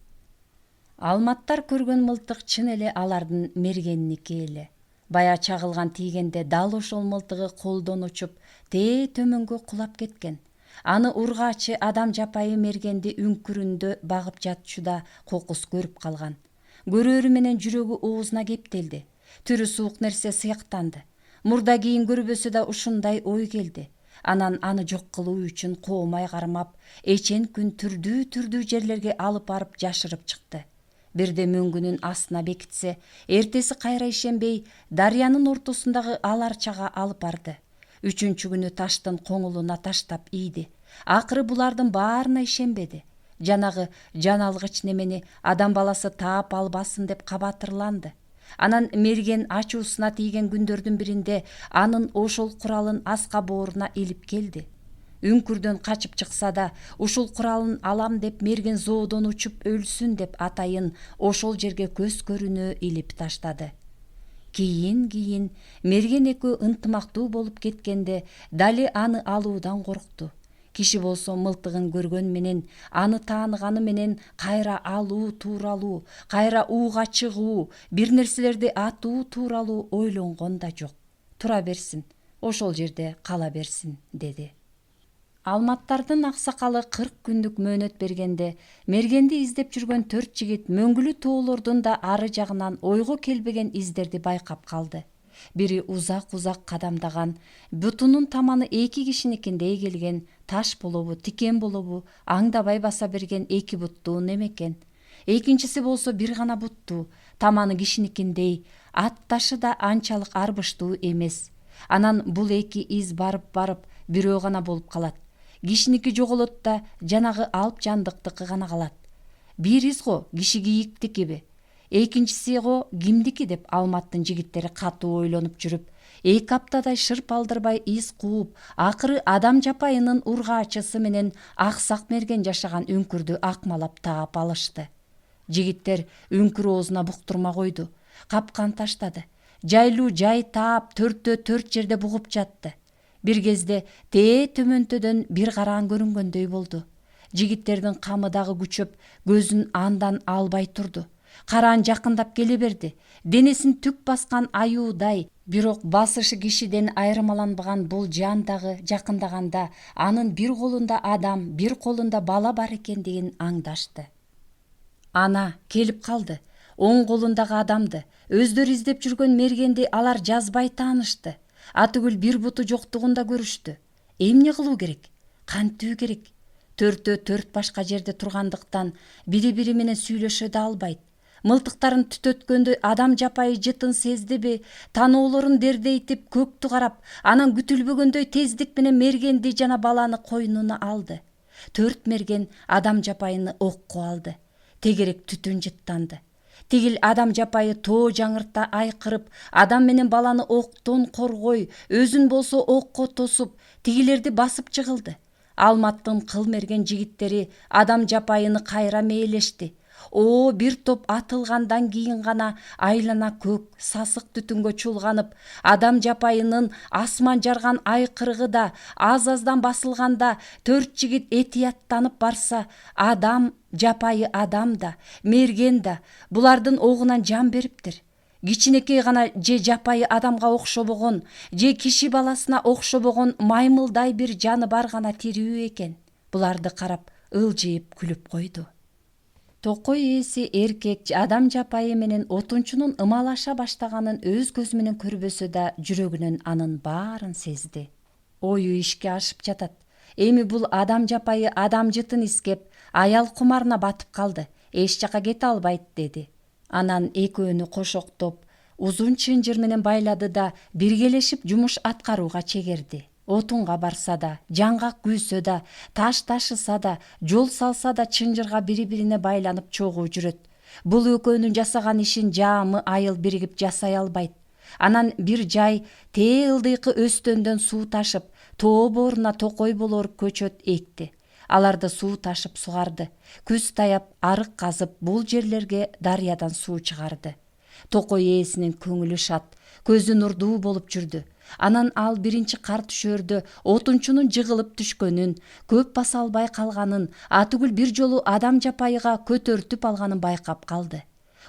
Алматтар көргөн мылтык чын эле алардын мергениники эле. Бая чагылган тийгенде дал ошол мылтыгы колдон учуп, тээ төмөнгө кулап кеткен. Аны ургаачы адам жапайы мергенди үңкүрүндө багып жатчуда кокус көрүп калган. Көрөөрү менен жүрөгү оозуна кептелди. Түрү суук нерсе сыяктанды. Мурда кийин көрбөсө да ушундай ой келди. Анан аны жок кылуу үчүн коомай кармап, эчен күн түрдүү жерлерге алып барып жашырып чыкты. Бирде мөңгүнүн астына бекитсе, эртеси кайра ишенбей, дарыянын ортосундагы ал арчага алып барды. 3-чү күнү таштын коңулуна таштап ийди. Акыры булардын баарына ишенбеди. Жанагы жаналгыч немени адам баласы таап албасын деп кабатырланды. Анан мерген ачуусуна тийген күндөрдүн биринде анын ошол куралын аска бооруна илип келди. Үңкүрдөн качып чыкса да, ушул куралын алам деп мерген зоодон учуп өлсүн деп атайын ошол жерге көз көрүнө илип таштады. Кийин мерген экөө ынтымактуу болуп кеткенде дали аны алуудан коркту. Киши болсо мылтыгын көргөн менен, аны тааныганы менен кайра алуу тууралуу, кайра ууга чыгуу, бир нерселерди атуу тууралуу ойлонгон да жок. Тура берсин, ошол жерде кала берсин, деди. Алматтардын аксакалы 40 күндүк мөөнөт бергенде, мергенди издеп жүргөн 4 жигит мөңгүлүү тоолордун да ары жагынан ойго келбеген издерди байкап калды. Бири узак кадамдаган, бутунун таманы 2 кишиникиндей келген, таш болобу, тикен болобу, аңдабай баса берген 2 буттуу немекен. Экинчиси болсо бир гана буттуу, таманы кишиникиндей, ат ташы да анчалык арбыштуу эмес. Анан бул 2 из барып бирөө гана болуп калат. Кишиники жоголот да жанагы алп жандыктыкы гана калат. Бириз го киши кийиктикиби, экинчиси го кимдики деп Алматтын жигиттери катуу ойлонуп жүрүп, 2 аптадай шырп алдырбай из кууп, акыры Адам жапайынын ургаачысы менен аксак мерген жашаган үңкүрдү акмалап таап алышты. Жигиттер үңкүр оозуна буктурма койду, капкан таштады. Жайлуу жай таап 4 жерде бугуп жатты. Бир кезде тээ төмөнтөдөн бир караан көрүнгөндөй болду. Жигиттердин камы дагы күчөп, көзүн андан албай турду. Караан жакындап келе берди. Денесин түк баскан аюудай, бирок басышы кишиден айырмаланбаган бул жан дагы жакындаганда анын бир колунда адам, бир колунда бала бар экендигин аңдашты. Ана келип калды. Оң колундагы адамды, өздөрү издеп жүргөн мергенди алар жазбай таанышты. Атүгүл бир буту жоктугунда көрүштү. Эмне кылуу керек? Кантүү керек? 4 башка жерде тургандыктан бири-бири менен сүйлөшө да албайт. Мылтыктарын түтөткөндөй Адам жапайы жытын сездиби, таноолорун дердейтип көктү карап, анан күтүлбөгөндөй тездик менен мергенди жана баланы койнуна алды. 4 мерген Адам жапайыны окко алды. Тегерек түтүн жыттанды. Тигил Адам жапайы тоо жаңырта айкырып, адам менен баланы октон коргой, өзүн болсо окко тосуп, тигилерди басып чыгылды. Алматтын кыл мерген жигиттери Адам жапайыны кайра мээлешти. Бир топ атылгандан кийин гана айлана көк, сасык түтүнгө чулганып, Адам жапайынын асман жарган айкырыгы да аз-аздан басылганда 4 жигит этияттанып барса, Адам жапайы адам да, мерген да булардын огунан жан бериптир. Кичинекей гана же жапайы адамга окшобогон, же киши баласына окшобогон маймылдай бир жаны бар гана тирүү экен. Буларды карап ылжыйып күлүп койду. Токой ээси эркек Адам жапайы менен отунчунун ымалаша баштаганын өз көзү менен көрбөсө да жүрөгүнөн анын баарын сезди. Ою ишке ашып жатат. Эми бул Адам жапайы адам жытын искеп, аял кумарына батып калды. Эч жака кете албайт деди. Анан экөөнү кошоктоп, узун чынжыр менен байлады да биргелешип жумуш аткарууга чегерди. Отунга барса да, жаңгак күйсө да, таш ташыса да, жол салса да чынжырга бири-бирине байланып чогуу жүрөт. Бул экөөнүн жасаган ишин жаамы айыл биригип жасай албайт. Анан бир жай тээ ылдыйкы өстөндөн суу ташып, тоо бооруна токой болор көчөт экти. Аларды суу ташып сугарды. Күз таяп, арык казып, бул жерлерге дарыядан суу чыгарды. Токой ээсинин көңүлү шат, көзү нурдуу болуп жүрдү. Анан ал биринчи кар түшөрдө отунчунун жыгылып түшкөнүн, көп баса албай калганын, атүгүл бир жолу Адам жапайыга көтөртүп алганын байкап калды.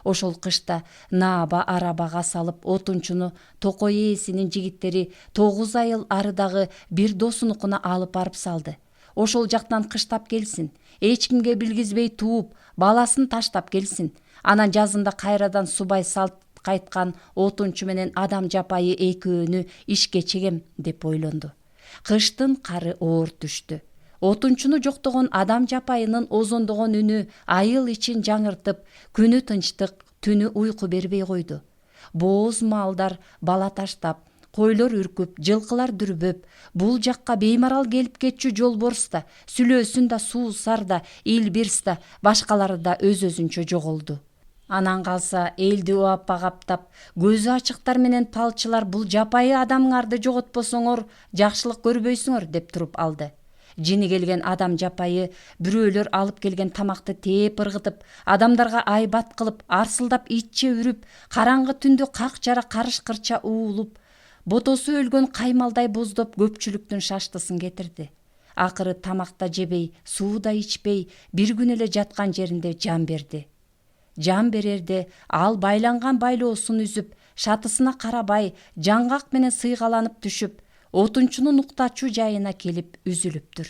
Ошол кышта нааба арабага салып отунчуну Токой ээсинин жигиттери 9 айыл арыдагы бир досунукуна алып барып салды. Ошол жактан кыштап келсин, эч кимге билгизбей тууп, баласын таштап келсин. Анан жазында кайрадан субай салт кайткан отунчу менен Адам жапайы экөөнү ишке чегем деп ойлонду. Кыштын кары оор түштү. Отунчуну жоктогон Адам жапайынын озондогон үнү айыл ичин жаңыртып, күнү тынчтык, түнү уйку бербей койду. Бооз малдар бала таштап, койлор үркүп, жылкылар дүрбөп, бул жакка беймарал келип кетчү жолборс да, сүлөөсүн да, суусар да, илбирс да, башкалары да өз-өзүнчө жоголду. Анан калса элди уапа каптап, көзү ачыктар менен палчылар бул жапайы адамыңарды жоготпосоңор жакшылык көрбөйсүңөр деп туруп алды. Жини келген Адам жапайы бирөөлөр алып келген тамакты тээп ыргытып, адамдарга айбат кылып, арсылдап итче үрүп, караңгы түндө как жара карыш-кырча уулуп, ботосу өлгөн каймалдай боздоп көпчүлүктүн шаштысын кетирди. Акыры тамакта жебей, сууда ичпей, бир күн эле жаткан жеринде жан берди. Жан берерде ал байланган байлоосун үзүп, шатысына карабай, жаңгак менен сыйгаланып түшүп, отунчунун уктачуу жайына келип үзүлүптүр.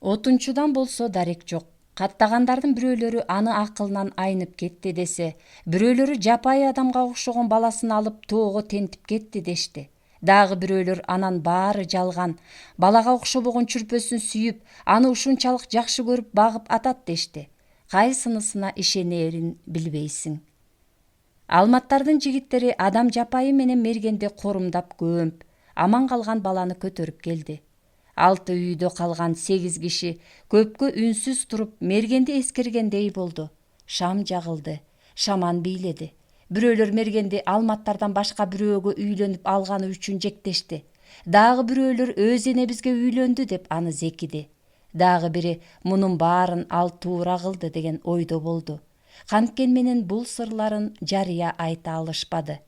Отунчудан болсо дарек жок. Каттагандардын бирөөлөрү аны акылынан айнып кетти десе, бирөөлөрү жапайы адамга окшогон баласын алып тоого тентип кетти дешти. Дагы бирөөлөр анан баары жалган, балага окшобогон чүрпөсүн сүйүп, аны ушунчалык жакшы көрүп багып атат дешти. Кайсынысына ишенерин билбейсиң. Алматтардын жигиттери Адам жапайы менен мергенди корумдап көмүп, аман калган баланы көтөрүп келди. Алты үйдө калган 8 киши көпкө үнсүз туруп мергенди эскергендей болду. Шам жагылды, шаман бийледи. Бирөөлөр мергенди алматтардан башка бирөөгө үйлөнүп алганы үчүн жектешти. Дагы бирөөлөр өз энебизге үйлөндү деп аны зекиди. Дагы бири мунун баарын ал туура кылды деген ойдо болду. Канткен менен бул сырларын жарыя айта алышпады.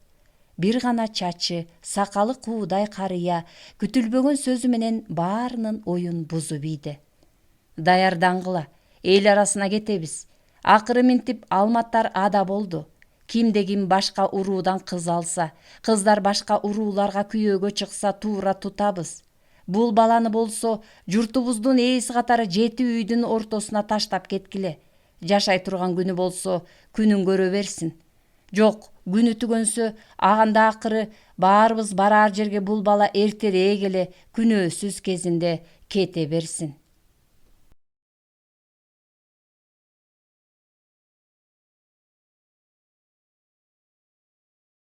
Бир гана чачы, сакалы куудай карыя күтүлбөгөн сөзү менен баарынын оюн бузуп ийди. Даярдангыла, эл арасына кетебиз. Акыры минтип алматтар ада болду. Кимде ким башка уруудан кыз алса, кыздар башка урууларга күйөөгө чыкса туура тутабыз. Бул баланы болсо журтубуздун ээси катары 7 үйдүн ортосуна таштап кеткиле. Жашай турган күнү болсо күнүн көрө берсин. Жок, күнү түгөнсө, аганда акыры баарыбыз барар жерге бул бала эртерээк эле күнөөсүз кезинде кете берсин.